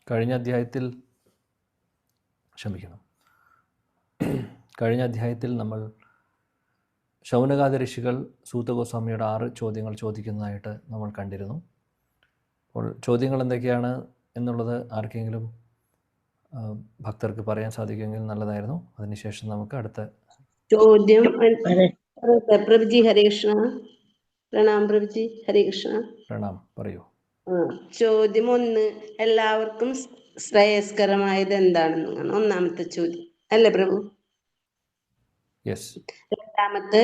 കഴിഞ്ഞ അധ്യായത്തിൽ നമ്മൾ ശൗനകാദി ഋഷികൾ സൂത ഗോസ്വാമിയുടെ 6 ചോദ്യങ്ങൾ ചോദിക്കുന്നതായിട്ട് നമ്മൾ കണ്ടിരുന്നു. അപ്പോൾ ചോദ്യങ്ങൾ എന്തൊക്കെയാണ് എന്നുള്ളത് ആർക്കെങ്കിലും ഭക്തർക്ക് പറയാൻ സാധിക്കുമെങ്കിൽ നല്ലതായിരുന്നു. അതിനുശേഷം നമുക്ക് അടുത്ത ചോദ്യം. പ്രഭുജി ഹരേ കൃഷ്ണ. പ്രണാം പ്രഭുജി, ഹരേ കൃഷ്ണ. പ്രണാം, പറയൂ. ചോദ്യം 1, എല്ലാവർക്കും ശ്രേയസ്കരമായത് എന്താണെന്നാണ് ഒന്നാമത്തെ ചോദ്യം, അല്ലേ പ്രഭു? യെസ്. രണ്ടാമത്തെ,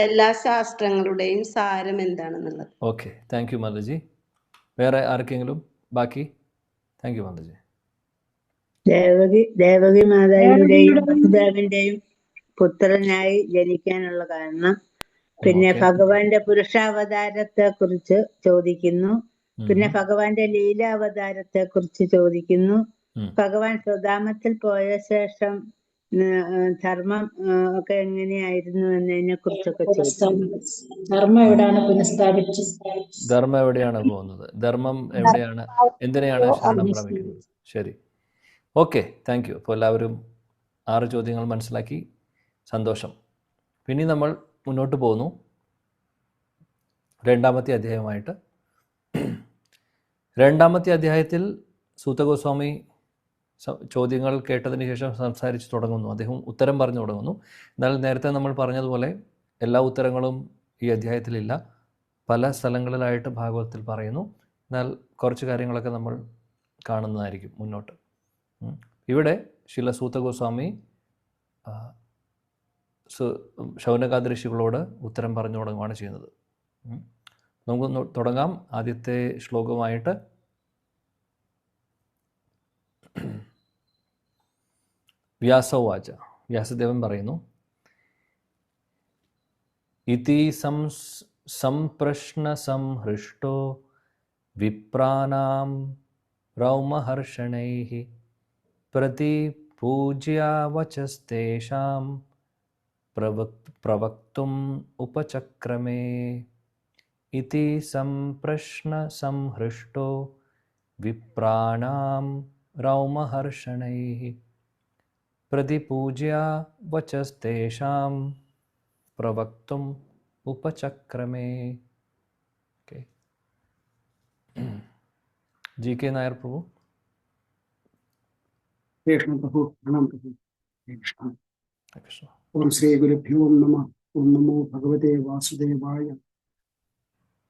എല്ലാ ശാസ്ത്രങ്ങളുടെയും സാരം എന്താണെന്നുള്ളത്. Okay, thank you Mataji. വേറെ ആർക്കെങ്കിലും ബാക്കി? Thank you Mataji. ദേവകി മാതാവിന്റെയും വസുദേവന്റെയും പുത്രനായി ജനിക്കാനുള്ള കാരണം, പിന്നെ ഭഗവാന്റെ പുരുഷാവതാരത്തെ കുറിച്ച് ചോദിക്കുന്നു, പിന്നെ ഭഗവാന്റെ ലീലാവതാരത്തെ കുറിച്ച് ചോദിക്കുന്നു, ഭഗവാൻ സ്വധാമത്തിൽ പോയ ശേഷം ധർമ്മം ഒക്കെ എങ്ങനെയായിരുന്നു എന്നതിനെ കുറിച്ചൊക്കെ ചോദിക്കുന്നു. ധർമ്മം എവിടെയാണ് പോകുന്നത്? ധർമ്മം എവിടെയാണ്? എന്തിനെയാണ് ശരണം പ്രാപിക്കുന്നത്? ശരി, ഓക്കെ, താങ്ക് യു. അപ്പോൾ എല്ലാവരും 6 ചോദ്യങ്ങൾ മനസ്സിലാക്കി, സന്തോഷം. പിന്നെ നമ്മൾ മുന്നോട്ട് പോകുന്നു രണ്ടാമത്തെ അധ്യായമായിട്ട്. രണ്ടാമത്തെ അധ്യായത്തിൽ സൂത ഗോസ്വാമി ചോദ്യങ്ങൾ കേട്ടതിന് ശേഷം സംസാരിച്ച് തുടങ്ങുന്നു. അദ്ദേഹം ഉത്തരം പറഞ്ഞു തുടങ്ങുന്നു. എന്നാൽ നേരത്തെ നമ്മൾ പറഞ്ഞതുപോലെ എല്ലാ ഉത്തരങ്ങളും ഈ അധ്യായത്തിലില്ല. പല സ്ഥലങ്ങളിലായിട്ട് ഭാഗവതത്തിൽ പറയുന്നു. എന്നാൽ കുറച്ച് കാര്യങ്ങളൊക്കെ നമ്മൾ കാണുന്നതായിരിക്കും മുന്നോട്ട്. ഇവിടെ ശ്രീല സൂത ഗോസ്വാമി ശൗനകാദി ഋഷികളോട് ഉത്തരം പറഞ്ഞു തുടങ്ങുകയാണ് ചെയ്യുന്നത്. നമുക്കൊന്ന് തുടങ്ങാം ആദ്യത്തെ ശ്ലോകമായിട്ട്. വ്യാസോവാച, വ്യാസദേവൻ പറയുന്നു, ഇതി സംപ്രശ്ന സംഹൃഷ്ടോ വിപ്രാനാം രൗമഹർഷണൈഃ പ്രതിപൂജ്യാവചസ്തേഷാം പ്രവക്തും ഉപചക്രമേ. ഇതി സംപ്രശ്ന സംഹൃഷ്ടോ വിപ്രാനാം രൗമഹർഷണൈഃ പ്രതിപൂജ്യാവചസ്തേഷാം പ്രവക്തും ഉപചക്രമേ. ഓക്കെ, ജി കെ നായർ പ്രഭു. കൃഷ്ണ പ്രഭു, പ്രണാം പ്രഭു. ഓം ശ്രീ ഗുരുഭ്യോ നമഃ. ഓം നമോ ഭഗവതേ വാസുദേവായ.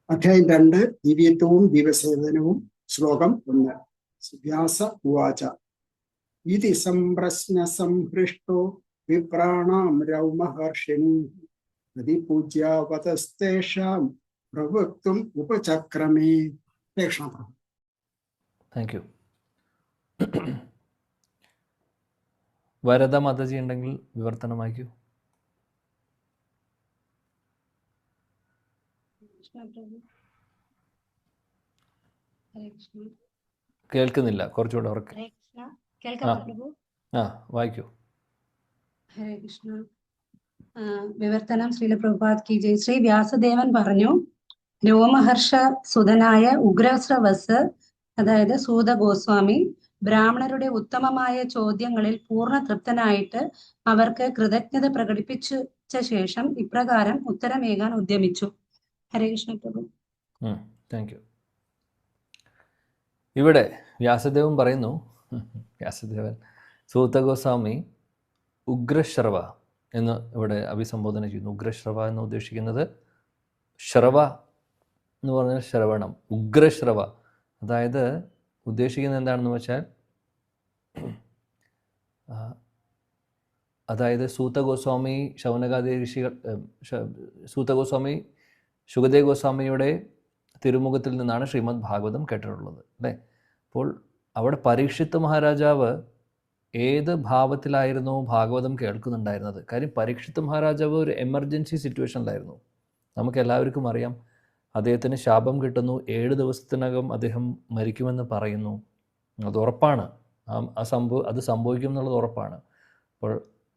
അധ്യായം 2, ദിവ്യത്വവും ദിവസേവനവും. ശ്ലോകം 1. വ്യാസ ഉവാച, ഇതി സംപ്രശ്ന സംഹൃഷ്ടോ വിപ്രാണാം രൗമഹർഷിണീഃ പ്രതിപൂജ്യാവതസ്തേഷാം പ്രവക്തും ഉപചക്രമേ. കൃഷ്ണ പ്രഭു. Thank you. വരദ മാതാജി ഉണ്ടെങ്കിൽ വിവർത്തനമാക്കൂ. കേൾക്കുന്നില്ല, കുറച്ചുകൂടെ ഉറക്കെ. വായിക്കൂ. ഹരേ കൃഷ്ണ. വിവർത്തനം. ശ്രീല പ്രഭുപാദ് കി ജയ്. ശ്രീ വ്യാസദേവൻ പറഞ്ഞു, രോമഹർഷ സുതനായ ഉഗ്രശ്രവസ്, അതായത് സൂത ഗോസ്വാമി, ബ്രാഹ്മണരുടെ ഉത്തമമായ ചോദ്യങ്ങളിൽ പൂർണ്ണ തൃപ്തനായിട്ട് അവർക്ക് കൃതജ്ഞത പ്രകടിപ്പിച്ച ശേഷം ഇപ്രകാരം ഉത്തരമേകാൻ ഉദ്യമിച്ചു. ഹരേ കൃഷ്ണ പ്രഭു. Thank you. ഇവിടെ വ്യാസദേവൻ പറയുന്നു, വ്യാസദേവൻ സൂത ഗോസ്വാമി ഉഗ്രശ്രവ എന്ന് ഇവിടെ അഭിസംബോധന ചെയ്യുന്നു. ഉഗ്രശ്രവ എന്ന് ഉദ്ദേശിക്കുന്നത് ശ്രവ എന്ന് പറഞ്ഞാൽ ശ്രവണം. ഉഗ്രശ്രവ അതായത് ഉദ്ദേശിക്കുന്നത് എന്താണെന്ന് വെച്ചാൽ, അതായത് സൂത ഗോസ്വാമി ശൗനകാദി ഋഷികൾ, സൂത ഗോസ്വാമി ശുകദേവ് ഗോസ്വാമിയുടെ തിരുമുഖത്തിൽ നിന്നാണ് ശ്രീമദ് ഭാഗവതം കേട്ടിട്ടുള്ളത്, അല്ലേ? അപ്പോൾ അവിടെ പരീക്ഷിത്ത് മഹാരാജാവ് ഏത് ഭാവത്തിലായിരുന്നു ഭാഗവതം കേൾക്കുന്നുണ്ടായിരുന്നത്? കാര്യം പരീക്ഷിത്ത് മഹാരാജാവ് ഒരു എമർജൻസി സിറ്റുവേഷനിലായിരുന്നു. നമുക്ക് എല്ലാവർക്കും അറിയാം, അദ്ദേഹത്തിന് ശാപം കിട്ടുന്നു, 7 ദിവസത്തിനകം അദ്ദേഹം മരിക്കുമെന്ന് പറയുന്നു. അത് ഉറപ്പാണ്, അത് സംഭവിക്കും എന്നുള്ളത് ഉറപ്പാണ്. അപ്പോൾ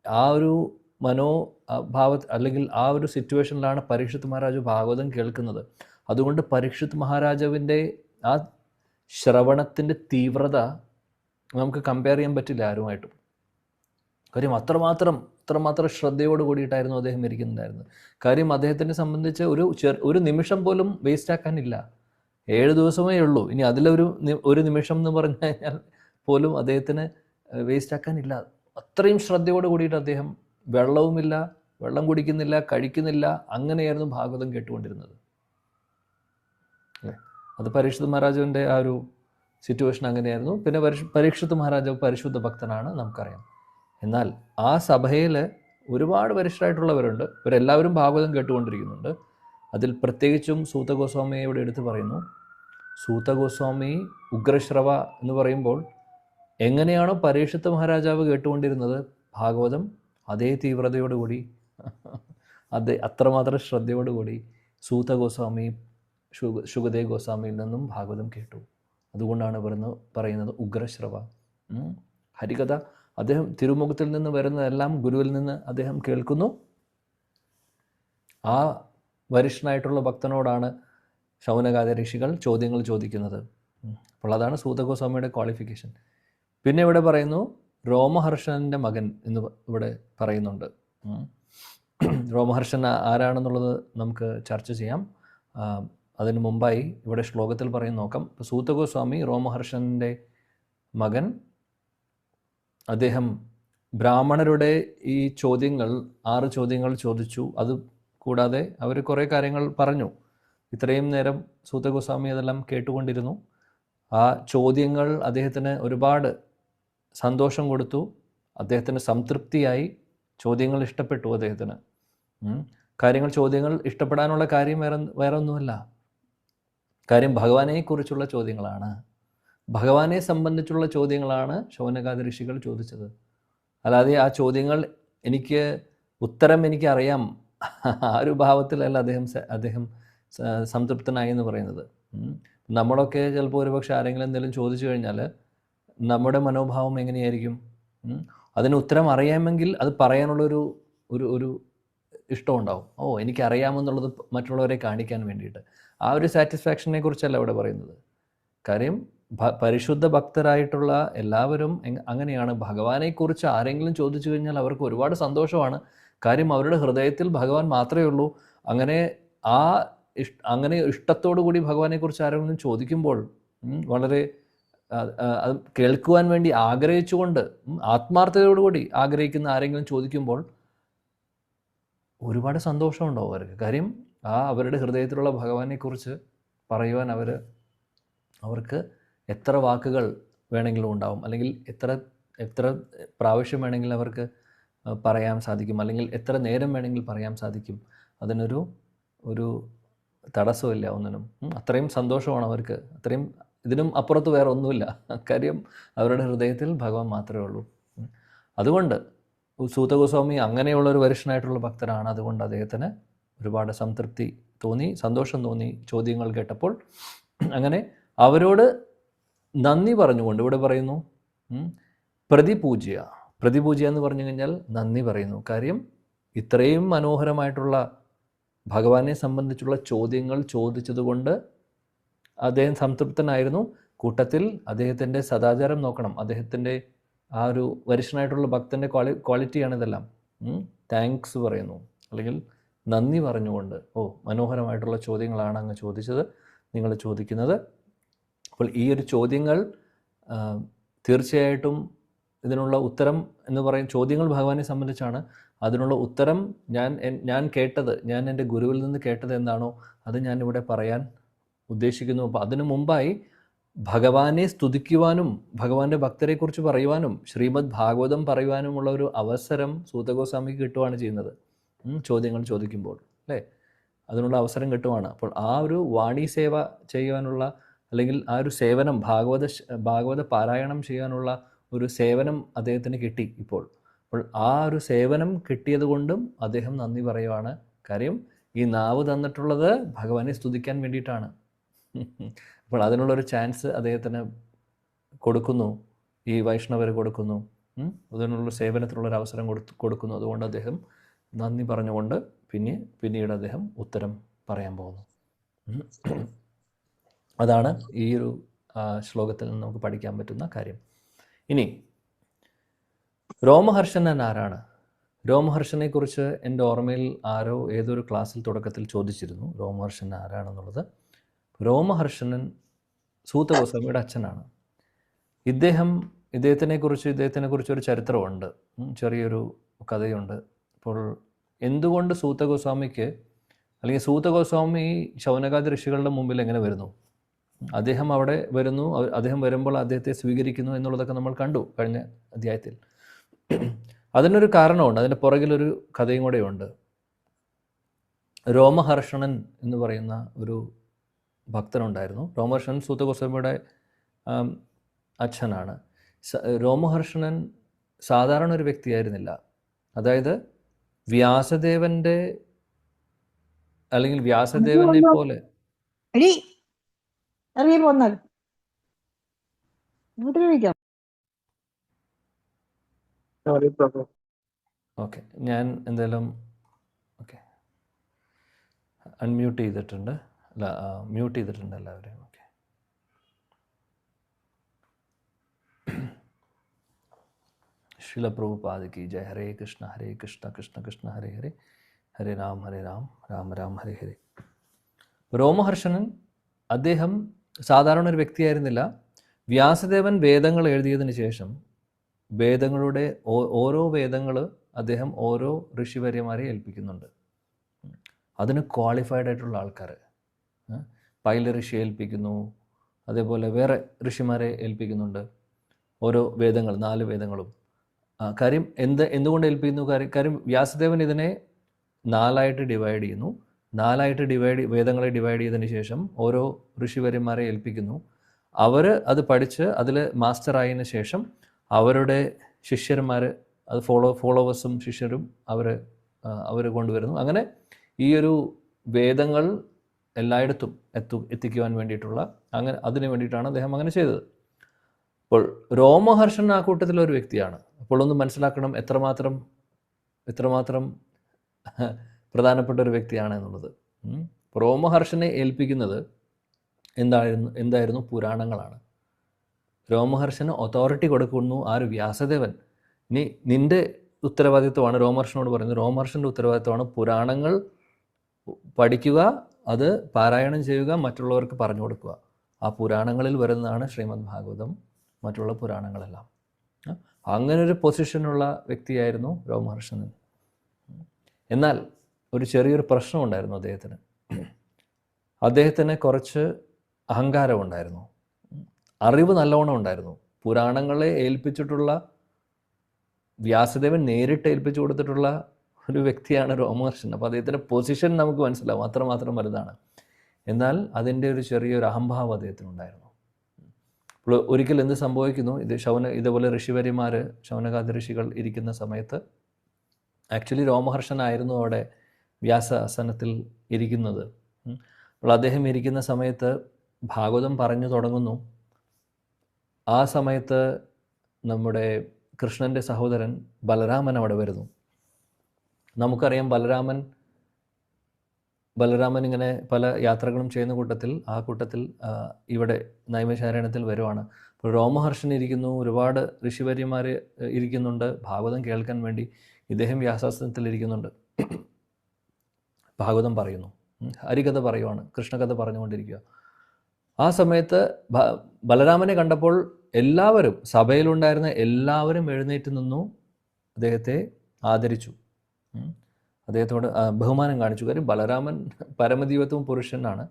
ആ ഒരു അല്ലെങ്കിൽ ആ ഒരു സിറ്റുവേഷനിലാണ് പരീക്ഷിത്ത് മഹാരാജാവ് ഭാഗവതം കേൾക്കുന്നത്. അതുകൊണ്ട് പരീക്ഷിത്ത് മഹാരാജാവിൻ്റെ ആ ശ്രവണത്തിൻ്റെ തീവ്രത നമുക്ക് കമ്പയർ ചെയ്യാൻ പറ്റില്ല ആരുമായിട്ടും. കാര്യം അത്രമാത്രം ശ്രദ്ധയോട് കൂടിയിട്ടായിരുന്നു അദ്ദേഹം ഇരിക്കുന്നുണ്ടായിരുന്നത്. കാര്യം അദ്ദേഹത്തിനെ സംബന്ധിച്ച് ഒരു നിമിഷം പോലും വേസ്റ്റ് ആക്കാനില്ല. 7 ദിവസമേ ഉള്ളൂ. ഇനി ഒരു നിമിഷം എന്ന് പറഞ്ഞു കഴിഞ്ഞാൽ പോലും അദ്ദേഹത്തിന് വേസ്റ്റ് ആക്കാനില്ല. അത്രയും ശ്രദ്ധയോട് കൂടിയിട്ട് അദ്ദേഹം വെള്ളവുമില്ല, വെള്ളം കുടിക്കുന്നില്ല, കഴിക്കുന്നില്ല, അങ്ങനെയായിരുന്നു ഭാഗവതം കേട്ടുകൊണ്ടിരുന്നത്. അത് പരീക്ഷിത് മഹാരാജാവിൻ്റെ ആ ഒരു സിറ്റുവേഷൻ അങ്ങനെയായിരുന്നു. പിന്നെ പരീക്ഷിത് മഹാരാജാവ് പരിശുദ്ധ ഭക്തനാണ്, നമുക്കറിയാം. എന്നാൽ ആ സഭയിൽ ഒരുപാട് വരിഷ്ഠരായിട്ടുള്ളവരുണ്ട്. ഇവരെല്ലാവരും ഭാഗവതം കേട്ടുകൊണ്ടിരിക്കുന്നുണ്ട്. അതിൽ പ്രത്യേകിച്ചും സൂത ഗോസ്വാമിയെ ഇവിടെ എടുത്തു പറയുന്നു. സൂത ഗോസ്വാമി ഉഗ്രശ്രവ എന്ന് പറയുമ്പോൾ എങ്ങനെയാണോ പരീക്ഷിത് മഹാരാജാവ് കേട്ടുകൊണ്ടിരുന്നത് ഭാഗവതം, അതേ തീവ്രതയോടുകൂടി അത്രമാത്രം ശ്രദ്ധയോടുകൂടി സൂത ഗോസ്വാമി ശുഗദേവ് ഗോസ്വാമിയിൽ നിന്നും ഭാഗവതം കേട്ടു. അതുകൊണ്ടാണ് പറയുന്നത് ഉഗ്രശ്രവ. ഹരികഥ അദ്ദേഹം തിരുമുഖത്തിൽ നിന്ന് വരുന്നതെല്ലാം ഗുരുവിൽ നിന്ന് അദ്ദേഹം കേൾക്കുന്നു. ആ വരിഷ്ഠനായിട്ടുള്ള ഭക്തനോടാണ് ശൗനകാദി ഋഷികൾ ചോദ്യങ്ങൾ ചോദിക്കുന്നത്. അപ്പോൾ അതാണ് സൂത ഗോസ്വാമിയുടെ ക്വാളിഫിക്കേഷൻ. പിന്നെ ഇവിടെ പറയുന്നു രോമഹർഷൻ്റെ മകൻ എന്ന് ഇവിടെ പറയുന്നുണ്ട്. രോമഹർഷൻ ആരാണെന്നുള്ളത് നമുക്ക് ചർച്ച ചെയ്യാം. അതിനു മുമ്പായി ഇവിടെ ശ്ലോകത്തിൽ പറയുന്ന നോക്കാം. സൂത ഗോസ്വാമി രോമഹർഷൻ്റെ മകൻ. അദ്ദേഹം ബ്രാഹ്മണരുടെ ഈ 6 ചോദ്യങ്ങൾ ചോദിച്ചു. അത് കൂടാതെ അവർ കുറേ കാര്യങ്ങൾ പറഞ്ഞു. ഇത്രയും നേരം സൂത ഗോസ്വാമി അതെല്ലാം കേട്ടുകൊണ്ടിരുന്നു. ആ ചോദ്യങ്ങൾ അദ്ദേഹത്തിന് ഒരുപാട് സന്തോഷം കൊടുത്തു. അദ്ദേഹത്തിന് സംതൃപ്തിയായി. ചോദ്യങ്ങൾ ഇഷ്ടപ്പെട്ടു അദ്ദേഹത്തിന്. ചോദ്യങ്ങൾ ഇഷ്ടപ്പെടാനുള്ള കാര്യം വേറെ ഒന്നുമല്ല. കാര്യം ഭഗവാനെക്കുറിച്ചുള്ള ചോദ്യങ്ങളാണ്, ഭഗവാനെ സംബന്ധിച്ചുള്ള ചോദ്യങ്ങളാണ് ശൗനകാദി ഋഷികൾ ചോദിച്ചത്. അല്ലാതെ ആ ചോദ്യങ്ങൾ ഉത്തരം എനിക്കറിയാം ആ ഒരു ഭാവത്തിലല്ല അദ്ദേഹം സംതൃപ്തനായി എന്ന് പറയുന്നത്. നമ്മളൊക്കെ ചിലപ്പോൾ ഒരുപക്ഷെ ആരെങ്കിലും എന്തെങ്കിലും ചോദിച്ചു കഴിഞ്ഞാൽ നമ്മുടെ മനോഭാവം എങ്ങനെയായിരിക്കും? അതിന് ഉത്തരം അറിയാമെങ്കിൽ അത് പറയാനുള്ളൊരു ഒരു ഇഷ്ടമുണ്ടാവും. എനിക്കറിയാമെന്നുള്ളത് മറ്റുള്ളവരെ കാണിക്കാൻ വേണ്ടിയിട്ട്. ആ ഒരു സാറ്റിസ്ഫാക്ഷനെ കുറിച്ചല്ല ഇവിടെ പറയുന്നത്. കാര്യം പരിശുദ്ധ ഭക്തരായിട്ടുള്ള എല്ലാവരും അങ്ങനെയാണ്. ഭഗവാനെക്കുറിച്ച് ആരെങ്കിലും ചോദിച്ചു കഴിഞ്ഞാൽ അവർക്ക് ഒരുപാട് സന്തോഷമാണ്. കാര്യം അവരുടെ ഹൃദയത്തിൽ ഭഗവാൻ മാത്രമേ ഉള്ളൂ. അങ്ങനെ ഇഷ്ടത്തോടു കൂടി ഭഗവാനെക്കുറിച്ച് ആരെങ്കിലും ചോദിക്കുമ്പോൾ വളരെ അത് കേൾക്കുവാൻ വേണ്ടി ആഗ്രഹിച്ചുകൊണ്ട് ആത്മാർത്ഥതയോടുകൂടി ആഗ്രഹിക്കുന്ന ആരെങ്കിലും ചോദിക്കുമ്പോൾ ഒരുപാട് സന്തോഷമുണ്ടാവും അവർക്ക്. കാര്യം അവരുടെ ഹൃദയത്തിലുള്ള ഭഗവാനെക്കുറിച്ച് പറയുവാൻ അവർക്ക് എത്ര വാക്കുകൾ വേണമെങ്കിലും ഉണ്ടാവും, അല്ലെങ്കിൽ എത്ര പ്രാവശ്യം വേണമെങ്കിലും അവർക്ക് പറയാൻ സാധിക്കും, അല്ലെങ്കിൽ എത്ര നേരം വേണമെങ്കിൽ പറയാൻ സാധിക്കും. അതിനൊരു തടസ്സമില്ല ഒന്നിനും. അത്രയും സന്തോഷമാണ് അവർക്ക്. അത്രയും ഇതിനും അപ്പുറത്ത് വേറെ ഒന്നുമില്ല. കാര്യം അവരുടെ ഹൃദയത്തിൽ ഭഗവാൻ മാത്രമേ ഉള്ളൂ. അതുകൊണ്ട് സൂത ഗോസ്വാമി അങ്ങനെയുള്ളൊരു വരിഷ്ഠനായിട്ടുള്ള ഭക്തനാണ്. അതുകൊണ്ട് അദ്ദേഹത്തിന് ഒരുപാട് സംതൃപ്തി തോന്നി, സന്തോഷം തോന്നി ചോദ്യങ്ങൾ കേട്ടപ്പോൾ. അങ്ങനെ അവരോട് നന്ദി പറഞ്ഞുകൊണ്ട് ഇവിടെ പറയുന്നു പ്രതിപൂജ്യ എന്ന് പറഞ്ഞു കഴിഞ്ഞാൽ നന്ദി പറയുന്നു. കാര്യം ഇത്രയും മനോഹരമായിട്ടുള്ള ഭഗവാനെ സംബന്ധിച്ചുള്ള ചോദ്യങ്ങൾ ചോദിച്ചതുകൊണ്ട് അദ്ദേഹം സംതൃപ്തനായിരുന്നു. കൂട്ടത്തിൽ അദ്ദേഹത്തിൻ്റെ സദാചാരം നോക്കണം. അദ്ദേഹത്തിൻ്റെ ആ ഒരു വരിഷ്ഠനായിട്ടുള്ള ഭക്തൻ്റെ ക്വാളിറ്റിയാണ് ഇതെല്ലാം. താങ്ക്സ് പറയുന്നു, അല്ലെങ്കിൽ നന്ദി പറഞ്ഞുകൊണ്ട്, മനോഹരമായിട്ടുള്ള ചോദ്യങ്ങളാണ് അങ്ങ് ചോദിച്ചത്, നിങ്ങൾ ചോദിക്കുന്നത്. അപ്പോൾ ഈ ഒരു ചോദ്യങ്ങൾ തീർച്ചയായിട്ടും ഇതിനുള്ള ഉത്തരം എന്ന് പറയും, ചോദ്യങ്ങൾ ഭഗവാനെ സംബന്ധിച്ചാണ്. അതിനുള്ള ഉത്തരം ഞാൻ കേട്ടത്, ഞാൻ എൻ്റെ ഗുരുവിൽ നിന്ന് കേട്ടത് എന്താണോ അത് ഞാനിവിടെ പറയാൻ ഉദ്ദേശിക്കുന്നു. അപ്പോൾ അതിനു മുമ്പായി ഭഗവാനെ സ്തുതിക്കുവാനും ഭഗവാന്റെ ഭക്തരെക്കുറിച്ച് പറയുവാനും ശ്രീമദ് ഭാഗവതം പറയുവാനുമുള്ള ഒരു അവസരം സൂത ഗോസ്വാമിക്ക് കിട്ടുകയാണ് ചെയ്യുന്നത്. ചോദ്യങ്ങൾ ചോദിക്കുമ്പോൾ അല്ലേ, അതിനുള്ള അവസരം കിട്ടുവാണ്. അപ്പോൾ ആ ഒരു വാണി സേവ ചെയ്യുവാനുള്ള, അല്ലെങ്കിൽ ആ ഒരു സേവനം, ഭാഗവത പാരായണം ചെയ്യാനുള്ള ഒരു സേവനം അദ്ദേഹത്തിന് കിട്ടി ഇപ്പോൾ. അപ്പോൾ ആ ഒരു സേവനം കിട്ടിയത് കൊണ്ടും അദ്ദേഹം നന്ദി പറയുവാണ്. കാര്യം ഈ നാവ് തന്നിട്ടുള്ളത് ഭഗവാനെ സ്തുതിക്കാൻ വേണ്ടിയിട്ടാണ്. അപ്പോൾ അതിനുള്ളൊരു ചാൻസ് അദ്ദേഹത്തിന് കൊടുക്കുന്നു, ഈ വൈഷ്ണവർ കൊടുക്കുന്നു. അതിനുള്ള സേവനത്തിനുള്ളൊരു അവസരം കൊടുക്കുന്നു. അതുകൊണ്ട് അദ്ദേഹം നന്ദി പറഞ്ഞുകൊണ്ട് പിന്നീട് അദ്ദേഹം ഉത്തരം പറയാൻ പോകുന്നു. അതാണ് ഈ ഒരു ശ്ലോകത്തിൽ നിന്ന് നമുക്ക് പഠിക്കാൻ പറ്റുന്ന കാര്യം. ഇനി രോമഹർഷണൻ ആരാണ്? രോമഹർഷനെക്കുറിച്ച് എൻ്റെ ഓർമ്മയിൽ ആരോ ഏതൊരു ക്ലാസ്സിൽ തുടക്കത്തിൽ ചോദിച്ചിരുന്നു രോമഹർഷണൻ ആരാണെന്നുള്ളത്. രോമഹർഷണൻ സൂത ഗോസ്വാമിയുടെ അച്ഛനാണ്. ഇദ്ദേഹത്തിനെക്കുറിച്ച് ഒരു ചരിത്രമുണ്ട്, ചെറിയൊരു കഥയുണ്ട്. അപ്പോൾ എന്തുകൊണ്ട് സൂത ഗോസ്വാമിക്ക്, അല്ലെങ്കിൽ സൂത ഗോസ്വാമി ശൗനകാദി ഋഷികളുടെ മുമ്പിൽ എങ്ങനെ വരുന്നു, അദ്ദേഹം അവിടെ വരുന്നു, അദ്ദേഹം വരുമ്പോൾ അദ്ദേഹത്തെ സ്വീകരിക്കുന്നു എന്നുള്ളതൊക്കെ നമ്മൾ കണ്ടു കഴിഞ്ഞ അധ്യായത്തിൽ. അതിനൊരു കാരണമുണ്ട്, അതിൻ്റെ പുറകിലൊരു കഥയും കൂടെയുണ്ട്. രോമഹർഷണൻ എന്ന് പറയുന്ന ഒരു ഭക്തനുണ്ടായിരുന്നു. രോമഹർഷണൻ സൂത ഗോസ്വാമിയുടെ അച്ഛനാണ്. രോമഹർഷണൻ സാധാരണ ഒരു വ്യക്തിയായിരുന്നില്ല. അതായത് വ്യാസദേവൻ്റെ അല്ലെങ്കിൽ വ്യാസദേവനെ പോലെ ഓക്കെ, ഞാൻ എന്തായാലും ഓക്കെ അൺമ്യൂട്ട് ചെയ്തിട്ടുണ്ട്, അല്ല മ്യൂട്ട് ചെയ്തിട്ടുണ്ട് എല്ലാവരെയും. ഓക്കെ, ശില പ്രഭുപാദ കി ജയ. ഹരേ കൃഷ്ണ കൃഷ്ണ കൃഷ്ണ ഹരേ ഹരേ, ഹരേ രാം രാം രാം ഹരേ ഹരേ. രോമഹർഷണൻ അദ്ദേഹം സാധാരണ ഒരു വ്യക്തിയായിരുന്നില്ല. വ്യാസദേവൻ വേദങ്ങൾ എഴുതിയതിന് ശേഷം വേദങ്ങളുടെ ഓരോ വേദങ്ങൾ അദ്ദേഹം ഓരോ ഋഷിവര്യന്മാരെ ഏൽപ്പിക്കുന്നുണ്ട്. അതിന് ക്വാളിഫൈഡ് ആയിട്ടുള്ള ആൾക്കാർ, പൈല ഋഷിയെ ഏൽപ്പിക്കുന്നു, അതേപോലെ വേറെ ഋഷിമാരെ ഏൽപ്പിക്കുന്നുണ്ട്. ഓരോ വേദങ്ങൾ, 4 വേദങ്ങളും. കാര്യം എന്തുകൊണ്ട് ഏൽപ്പിക്കുന്നു? കാര്യം വ്യാസദേവൻ ഇതിനെ 4ആയിട്ട് ഡിവൈഡ് ചെയ്യുന്നു. 4ആയിട്ട് വേദങ്ങളെ ഡിവൈഡ് ചെയ്തതിന് ശേഷം ഓരോ ഋഷിവര്യന്മാരെ ഏൽപ്പിക്കുന്നു. അവർ അത് പഠിച്ച് അതിൽ മാസ്റ്റർ ആയതിനു ശേഷം അവരുടെ ശിഷ്യന്മാർ, അത് ഫോളോവേഴ്സും ശിഷ്യരും അവർ കൊണ്ടുവരുന്നു. അങ്ങനെ ഈ ഒരു വേദങ്ങൾ എല്ലായിടത്തും എത്തിക്കുവാൻ വേണ്ടിയിട്ടുള്ള, അങ്ങനെ അതിനു വേണ്ടിയിട്ടാണ് അദ്ദേഹം അങ്ങനെ ചെയ്തത്. അപ്പോൾ രോമഹർഷണൻ ആ കൂട്ടത്തിലൊരു വ്യക്തിയാണ്. അപ്പോൾ ഒന്ന് മനസ്സിലാക്കണം എത്രമാത്രം പ്രധാനപ്പെട്ട ഒരു വ്യക്തിയാണ് എന്നുള്ളത്. രോമഹർഷനെ ഏൽപ്പിക്കുന്നത് എന്തായിരുന്നു? പുരാണങ്ങളാണ്. രോമഹർഷന് അതോറിറ്റി കൊടുക്കുന്നു ആര്? വ്യാസദേവൻ. ഇനി നിന്റെ ഉത്തരവാദിത്വമാണ്, രോമഹർഷനോട് പറയുന്നത്, രോമഹർഷൻ്റെ ഉത്തരവാദിത്വമാണ് പുരാണങ്ങൾ പഠിക്കുക, അത് പാരായണം ചെയ്യുക, മറ്റുള്ളവർക്ക് പറഞ്ഞു കൊടുക്കുക. ആ പുരാണങ്ങളിൽ വരുന്നതാണ് ശ്രീമദ് ഭാഗവതം, മറ്റുള്ള പുരാണങ്ങളെല്ലാം. അങ്ങനൊരു പൊസിഷനുള്ള വ്യക്തിയായിരുന്നു രോമഹർഷണൻ. എന്നാൽ ഒരു ചെറിയൊരു പ്രശ്നമുണ്ടായിരുന്നു അദ്ദേഹത്തിന്. അദ്ദേഹത്തിന് കുറച്ച് അഹങ്കാരമുണ്ടായിരുന്നു. അറിവ് നല്ലവണ്ണം ഉണ്ടായിരുന്നു. പുരാണങ്ങളെ ഏൽപ്പിച്ചിട്ടുള്ള, വ്യാസദേവൻ നേരിട്ട് ഏൽപ്പിച്ചു കൊടുത്തിട്ടുള്ള ഒരു വ്യക്തിയാണ് രോമഹർഷണൻ. അപ്പോൾ അദ്ദേഹത്തിൻ്റെ പൊസിഷൻ നമുക്ക് മനസ്സിലാവും, അത്രമാത്രം വലുതാണ്. എന്നാൽ അതിൻ്റെ ഒരു ചെറിയൊരു അഹംഭാവം അദ്ദേഹത്തിനുണ്ടായിരുന്നു. അപ്പോൾ ഒരിക്കൽ എന്ത് സംഭവിക്കുന്നു? ഇതേപോലെ ഋഷിവര്യന്മാർ, ശൗനകാദി ഋഷികൾ ഇരിക്കുന്ന സമയത്ത്, ആക്ച്വലി രോമഹർഷനായിരുന്നു അവിടെ വ്യാസാസനത്തിൽ ഇരിക്കുന്നത്. അപ്പോൾ അദ്ദേഹം ഇരിക്കുന്ന സമയത്ത് ഭാഗവതം പറഞ്ഞു തുടങ്ങുന്നു. ആ സമയത്ത് നമ്മുടെ കൃഷ്ണൻ്റെ സഹോദരൻ ബലരാമൻ അവിടെ വരുന്നു. നമുക്കറിയാം ബലരാമൻ ഇങ്ങനെ പല യാത്രകളും ചെയ്യുന്ന കൂട്ടത്തിൽ ഇവിടെ നൈമിഷാരണ്യത്തിൽ വരുവാണ്. അപ്പോൾ രോമഹർഷൻ ഇരിക്കുന്നു, ഒരുപാട് ഋഷിവര്യന്മാർ ഇരിക്കുന്നുണ്ട് ഭാഗവതം കേൾക്കാൻ വേണ്ടി. ഇദ്ദേഹം വ്യാസാസനത്തിൽ ഇരിക്കുന്നുണ്ട്, ഭാഗവതം പറയുന്നു, ഹരികഥ പറയുവാണ്, കൃഷ്ണകഥ പറഞ്ഞുകൊണ്ടിരിക്കുക. ആ സമയത്ത് ബലരാമനെ കണ്ടപ്പോൾ എല്ലാവരും, സഭയിലുണ്ടായിരുന്ന എല്ലാവരും എഴുന്നേറ്റ് നിന്നു, അദ്ദേഹത്തെ ആദരിച്ചു, അദ്ദേഹത്തോട് ബഹുമാനം കാണിച്ചു. കാര്യം ബലരാമൻ പരമദൈവത്വം പുരുഷനാണ്.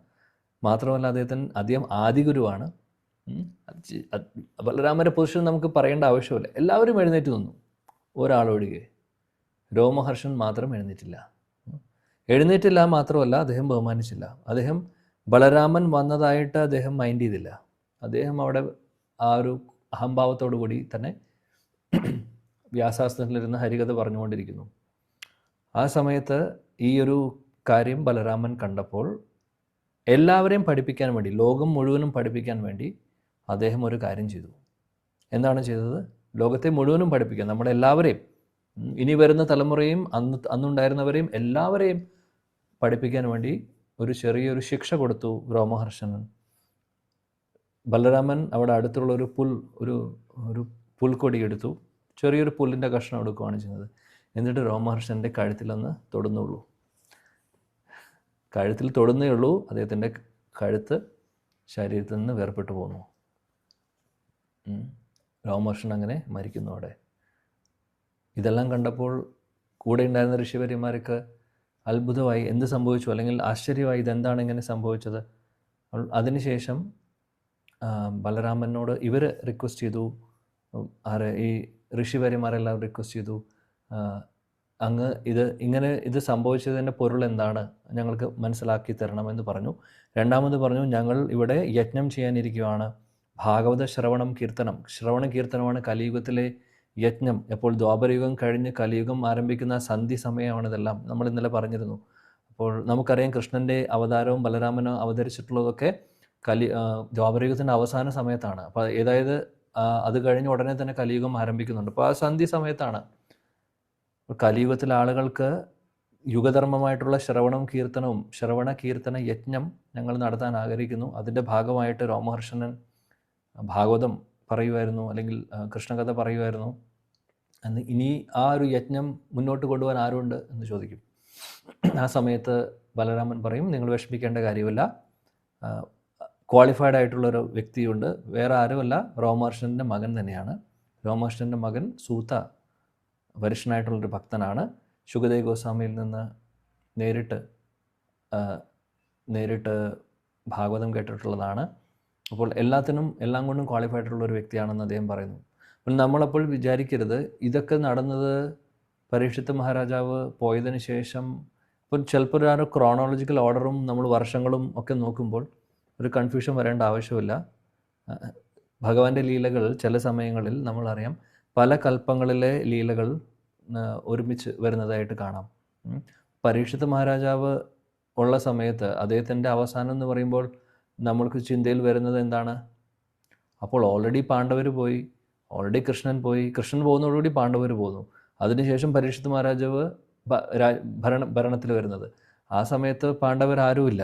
മാത്രമല്ല അദ്ദേഹം ആദിഗുരുവാണ്. ബലരാമൻ്റെ പൊസിഷൻ നമുക്ക് പറയേണ്ട ആവശ്യമില്ല. എല്ലാവരും എഴുന്നേറ്റ് നിന്നു, ഒരാളൊഴികെ. രോമഹർഷൻ മാത്രം എഴുന്നേറ്റില്ല. മാത്രമല്ല അദ്ദേഹം ബഹുമാനിച്ചില്ല. അദ്ദേഹം ബലരാമൻ വന്നതായിട്ട് അദ്ദേഹം മൈൻഡ് ചെയ്തില്ല. അദ്ദേഹം അവിടെ ആ ഒരു അഹംഭാവത്തോടു കൂടി തന്നെ വ്യാസാസനത്തിലിരുന്ന് ഹരികഥ പറഞ്ഞുകൊണ്ടിരിക്കുന്നു. ആ സമയത്ത് ഈ ഒരു കാര്യം ബലരാമൻ കണ്ടപ്പോൾ എല്ലാവരെയും പഠിപ്പിക്കാൻ വേണ്ടി, ലോകം മുഴുവനും പഠിപ്പിക്കാൻ വേണ്ടി അദ്ദേഹം ഒരു കാര്യം ചെയ്തു. എന്താണ് ചെയ്തത്? ലോകത്തെ മുഴുവനും പഠിപ്പിക്കാൻ, നമ്മുടെ എല്ലാവരെയും, ഇനി വരുന്ന തലമുറയും അന്നുണ്ടായിരുന്നവരെയും എല്ലാവരെയും പഠിപ്പിക്കാൻ വേണ്ടി ഒരു ചെറിയൊരു ശിക്ഷ കൊടുത്തു രോമഹർഷണൻ. ബലരാമൻ അവിടെ അടുത്തുള്ള ഒരു ഒരു പുൽക്കൊടി എടുത്തു, ചെറിയൊരു പുല്ലിൻ്റെ കഷ്ണം എടുക്കുകയാണ് ചെയ്യുന്നത്. എന്നിട്ട് രോമഹർഷൻ്റെ കഴുത്തിലൊന്ന് തൊടുന്നുള്ളൂ. കഴുത്തിൽ തൊടുന്നേ ഉള്ളൂ, അദ്ദേഹത്തിൻ്റെ കഴുത്ത് ശരീരത്തിൽ നിന്ന് വേർപെട്ടു പോകുന്നു. രോമഹർഷൻ അങ്ങനെ മരിക്കുന്നു അവിടെ. ഇതെല്ലാം കണ്ടപ്പോൾ കൂടെ ഉണ്ടായിരുന്ന ഋഷിവര്യന്മാർക്ക് അത്ഭുതമായി, എന്ത് സംഭവിച്ചു, അല്ലെങ്കിൽ ആശ്ചര്യമായി, ഇതെന്താണ് ഇങ്ങനെ സംഭവിച്ചത്. അതിനുശേഷം ബലരാമനോട് ഇവർ റിക്വസ്റ്റ് ചെയ്തു, ഈ ഋഷിവര്യന്മാരെല്ലാം റിക്വസ്റ്റ് ചെയ്തു, അങ്ങ് ഇത് സംഭവിച്ചതിൻ്റെ പൊരുൾ എന്താണ്, ഞങ്ങൾക്ക് മനസ്സിലാക്കി തരണമെന്ന് പറഞ്ഞു. രണ്ടാമത് പറഞ്ഞു, ഞങ്ങൾ ഇവിടെ യജ്ഞം ചെയ്യാനിരിക്കുകയാണ്, ഭാഗവത ശ്രവണ കീർത്തനമാണ് കലിയുഗത്തിലെ യജ്ഞം. എപ്പോൾ ദ്വാപരയുഗം കഴിഞ്ഞ് കലിയുഗം ആരംഭിക്കുന്ന സന്ധി സമയമാണ് ഇതെല്ലാം. നമ്മൾ ഇന്നലെ പറഞ്ഞിരുന്നു. അപ്പോൾ നമുക്കറിയാം കൃഷ്ണൻ്റെ അവതാരവും ബലരാമനോ അവതരിച്ചിട്ടുള്ളതൊക്കെ ദ്വാപരയുഗത്തിൻ്റെ അവസാന സമയത്താണ്. അപ്പോൾ അതായത് അത് കഴിഞ്ഞ് ഉടനെ തന്നെ കലിയുഗം ആരംഭിക്കുന്നുണ്ട്. അപ്പോൾ ആ സന്ധി സമയത്താണ്. കലിയുഗത്തിലെ ആളുകൾക്ക് യുഗധർമ്മമായിട്ടുള്ള ശ്രവണ കീർത്തന യജ്ഞം ഞങ്ങൾ നടത്താൻ ആഗ്രഹിക്കുന്നു. അതിൻ്റെ ഭാഗമായിട്ട് രോമഹർഷണൻ ഭാഗവതം പറയുമായിരുന്നു, അല്ലെങ്കിൽ കൃഷ്ണകഥ പറയുമായിരുന്നു. ഇനി ആ ഒരു യജ്ഞം മുന്നോട്ട് കൊണ്ടുപോകാൻ ആരുണ്ട് എന്ന് ചോദിക്കും. ആ സമയത്ത് ബലരാമൻ പറയും, നിങ്ങൾ വിഷമിക്കേണ്ട കാര്യമില്ല, ക്വാളിഫൈഡ് ആയിട്ടുള്ളൊരു വ്യക്തിയുണ്ട്, വേറെ ആരുമല്ല, രോമഹർഷൻ്റെ മകൻ തന്നെയാണ്. രോമഹർഷൻ്റെ മകൻ സൂത വരിഷ്ഠനായിട്ടുള്ളൊരു ഭക്തനാണ്. ശുകദേവ് ഗോസ്വാമിയിൽ നിന്ന് നേരിട്ട് ഭാഗവതം കേട്ടിട്ടുള്ളതാണ്. അപ്പോൾ എല്ലാം കൊണ്ടും ക്വാളിഫൈഡ് ആയിട്ടുള്ള ഒരു വ്യക്തിയാണെന്ന് അദ്ദേഹം പറയുന്നു. അപ്പോൾ നമ്മളപ്പോൾ വിചാരിക്കരുത് ഇതൊക്കെ നടന്നത് പരീക്ഷിത്ത് മഹാരാജാവ് പോയതിന് ശേഷം. അപ്പോൾ ചിലപ്പോൾ ഒരു ക്രോണോളജിക്കൽ ഓർഡറും നമ്മൾ വർഷങ്ങളും ഒക്കെ നോക്കുമ്പോൾ ഒരു കൺഫ്യൂഷൻ വരേണ്ട ആവശ്യമില്ല. ഭഗവാന്റെ ലീലകൾ ചില സമയങ്ങളിൽ നമ്മളറിയാം പല കൽപ്പങ്ങളിലെ ലീലകൾ ഒരുമിച്ച് വരുന്നതായിട്ട് കാണാം. പരീക്ഷിത്ത് മഹാരാജാവ് ഉള്ള സമയത്ത് അദ്ദേഹത്തിൻ്റെ അവസാനം എന്ന് പറയുമ്പോൾ നമ്മൾക്ക് ചിന്തയിൽ വരുന്നത് എന്താണ്? അപ്പോൾ ഓൾറെഡി പാണ്ഡവർ പോയി, ഓൾറെഡി കൃഷ്ണൻ പോയി, കൃഷ്ണൻ പോകുന്നതോടുകൂടി പാണ്ഡവർ പോകുന്നു. അതിനുശേഷം പരീക്ഷിത്ത് മഹാരാജാവ് ഭരണത്തിൽ വരുന്നത്. ആ സമയത്ത് പാണ്ഡവർ ആരുമില്ല.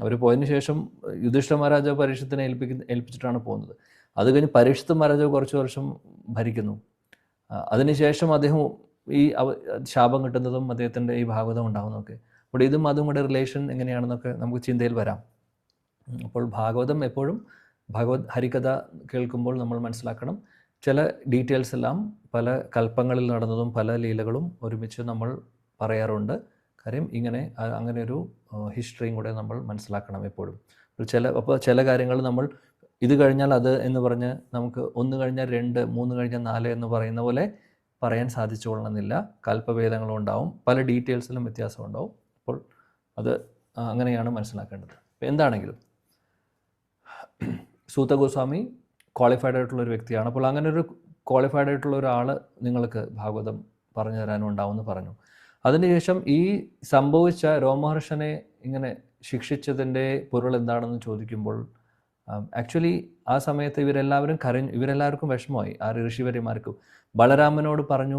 അവർ പോയതിനു ശേഷം യുധിഷ്ഠിര മഹാരാജാവ് പരീക്ഷത്തിനെ ഏൽപ്പിച്ചിട്ടാണ് പോകുന്നത്. അത് കഴിഞ്ഞ് പരീക്ഷിത്ത് മഹാരാജാവ് കുറച്ച് വർഷം ഭരിക്കുന്നു. അതിനുശേഷം അദ്ദേഹം ഈ ശാപം കിട്ടുന്നതും അദ്ദേഹത്തിൻ്റെ ഈ ഭാഗവതം ഉണ്ടാകുന്നതൊക്കെ. അപ്പോൾ ഇതും അതും കൂടെ റിലേഷൻ എങ്ങനെയാണെന്നൊക്കെ നമുക്ക് ചിന്തയിൽ വരാം. അപ്പോൾ ഭാഗവതം എപ്പോഴും ഹരികഥ കേൾക്കുമ്പോൾ നമ്മൾ മനസ്സിലാക്കണം, ചില ഡീറ്റെയിൽസ് എല്ലാം പല കൽപ്പങ്ങളിൽ നടന്നതും പല ലീലകളും ഒരുമിച്ച് നമ്മൾ പറയാറുണ്ട്. കാര്യം അങ്ങനെ ഒരു ഹിസ്റ്ററിയും കൂടെ നമ്മൾ മനസ്സിലാക്കണം എപ്പോഴും. അപ്പോൾ ചില കാര്യങ്ങൾ നമ്മൾ ഇത് കഴിഞ്ഞാൽ അത് എന്ന് പറഞ്ഞ് നമുക്ക് 1 കഴിഞ്ഞാൽ 2, 3 കഴിഞ്ഞാൽ 4 എന്ന് പറയുന്ന പോലെ പറയാൻ സാധിച്ചുകൊള്ളണമെന്നില്ല. കൽപ്പഭേദങ്ങളും ഉണ്ടാവും, പല ഡീറ്റെയിൽസിലും വ്യത്യാസം ഉണ്ടാവും. അപ്പോൾ അത് അങ്ങനെയാണ് മനസ്സിലാക്കേണ്ടത്. എന്താണെങ്കിലും സൂത ഗോസ്വാമി ക്വാളിഫൈഡ് ആയിട്ടുള്ളൊരു വ്യക്തിയാണ്. അപ്പോൾ അങ്ങനെ ഒരു ക്വാളിഫൈഡ് ആയിട്ടുള്ള ഒരാൾ നിങ്ങൾക്ക് ഭാഗവതം പറഞ്ഞു തരാനും ഉണ്ടാവുമെന്ന് പറഞ്ഞു. അതിനുശേഷം ഈ സംഭവിച്ച രോമഹർഷനെ ഇങ്ങനെ ശിക്ഷിച്ചതിൻ്റെ പൊരുൾ എന്താണെന്ന് ചോദിക്കുമ്പോൾ ആക്ച്വലി ആ സമയത്ത് ഇവരെല്ലാവർക്കും വിഷമമായി. ആ ഋഷിവര്യന്മാർക്കും ബലരാമനോട് പറഞ്ഞു.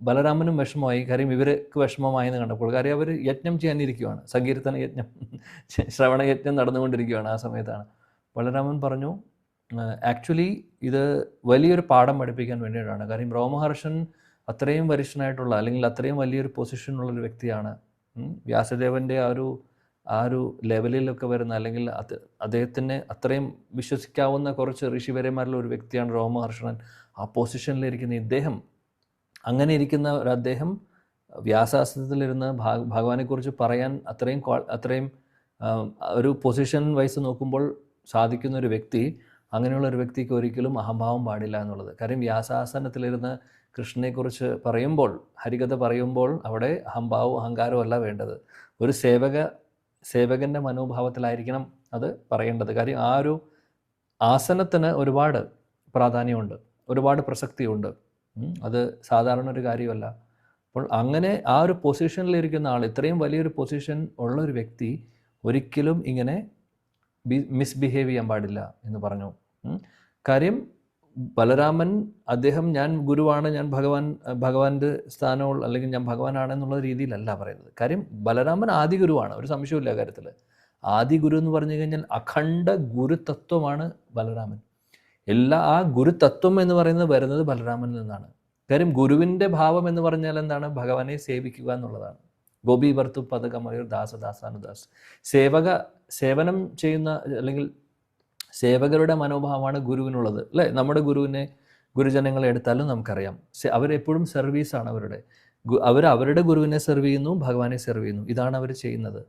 ബലരാമനും വിഷമമായി. കാര്യം ഇവർക്ക് വിഷമമായെന്ന് കണ്ടപ്പോൾ. കാര്യം അവർ യജ്ഞം ചെയ്യാനിരിക്കുകയാണ്, സങ്കീർത്തന യജ്ഞം, ശ്രവണ യജ്ഞം നടന്നുകൊണ്ടിരിക്കുകയാണ്. ആ സമയത്താണ് ബലരാമൻ പറഞ്ഞു, ആക്ച്വലി ഇത് വലിയൊരു പാഠം പഠിപ്പിക്കാൻ വേണ്ടിയിട്ടാണ്. കാര്യം രോമഹർഷൻ അത്രയും വരിഷ്ഠനായിട്ടുള്ള അല്ലെങ്കിൽ അത്രയും വലിയൊരു പൊസിഷനുള്ളൊരു വ്യക്തിയാണ്. വ്യാസദേവൻ്റെ ആ ഒരു ലെവലിലൊക്കെ വരുന്ന, അല്ലെങ്കിൽ അദ്ദേഹത്തിന് അത്രയും വിശ്വസിക്കാവുന്ന കുറച്ച് ഋഷിവര്യന്മാരിലുള്ള ഒരു വ്യക്തിയാണ് രോമഹർഷണൻ. ആ പൊസിഷനിലിരിക്കുന്ന ഇദ്ദേഹം, അങ്ങനെ ഇരിക്കുന്ന ഒരു അദ്ദേഹം വ്യാസാസനത്തിലിരുന്ന് ഭഗവാനെക്കുറിച്ച് പറയാൻ അത്രയും ഒരു പൊസിഷൻ വൈസ് നോക്കുമ്പോൾ സാധിക്കുന്ന ഒരു വ്യക്തി, അങ്ങനെയുള്ള ഒരു വ്യക്തിക്ക് ഒരിക്കലും അഹംഭാവം പാടില്ല എന്നുള്ളത്. കാര്യം വ്യാസാസനത്തിലിരുന്ന് കൃഷ്ണനെക്കുറിച്ച് പറയുമ്പോൾ, ഹരികഥ പറയുമ്പോൾ അവിടെ അഹംഭാവവും അഹങ്കാരവും അല്ല വേണ്ടത്. ഒരു സേവകൻ്റെ മനോഭാവത്തിലായിരിക്കണം അത് പറയേണ്ടത്. കാര്യം ആ ഒരു ആസനത്തിന് ഒരുപാട് പ്രാധാന്യമുണ്ട്, ഒരുപാട് പ്രസക്തിയുണ്ട്. അത് സാധാരണ ഒരു കാര്യമല്ല. അപ്പോൾ അങ്ങനെ ആ ഒരു പൊസിഷനിലിരിക്കുന്ന ആൾ, ഇത്രയും വലിയൊരു പൊസിഷൻ ഉള്ള ഒരു വ്യക്തി ഒരിക്കലും ഇങ്ങനെ മിസ്ബിഹേവ് ചെയ്യാൻ പാടില്ല എന്ന് പറഞ്ഞു. കാര്യം ബലരാമൻ അദ്ദേഹം ഞാൻ ഗുരുവാണ്, ഞാൻ ഭഗവാന്റെ സ്ഥാനമുള്ള, അല്ലെങ്കിൽ ഞാൻ ഭഗവാനാണെന്നുള്ള രീതിയിലല്ല പറയുന്നത്. കാര്യം ബലരാമൻ ആദി ഗുരുവാണ്, ഒരു സംശയമില്ല കാര്യത്തിൽ. ആദി ഗുരു എന്ന് പറഞ്ഞു കഴിഞ്ഞാൽ അഖണ്ഡ ഗുരുതത്വമാണ് ബലരാമൻ. ആ ഗുരുതത്വം എന്ന് പറയുന്നത് വരുന്നത് ബലരാമനിൽ നിന്നാണ്. കാര്യം ഗുരുവിൻ്റെ ഭാവം എന്ന് പറഞ്ഞാൽ എന്താണ്? ഭഗവാനെ സേവിക്കുക എന്നുള്ളതാണ്. ഗോപി ഭർത്തു പദകമയൂർ ദാസദാസാനുദാസ്. സേവനം ചെയ്യുന്ന അല്ലെങ്കിൽ സേവകരുടെ മനോഭാവമാണ് ഗുരുവിനുള്ളത്, അല്ലേ? നമ്മുടെ ഗുരുജനങ്ങളെ എടുത്താലും നമുക്കറിയാം, അവരെപ്പോഴും സർവീസാണ് അവരുടെ ഗുരുവിനെ സെർവ് ചെയ്യുന്നു, ഭഗവാനെ സെർവ് ചെയ്യുന്നു. ഇതാണ് അവർ ചെയ്യുന്നത്.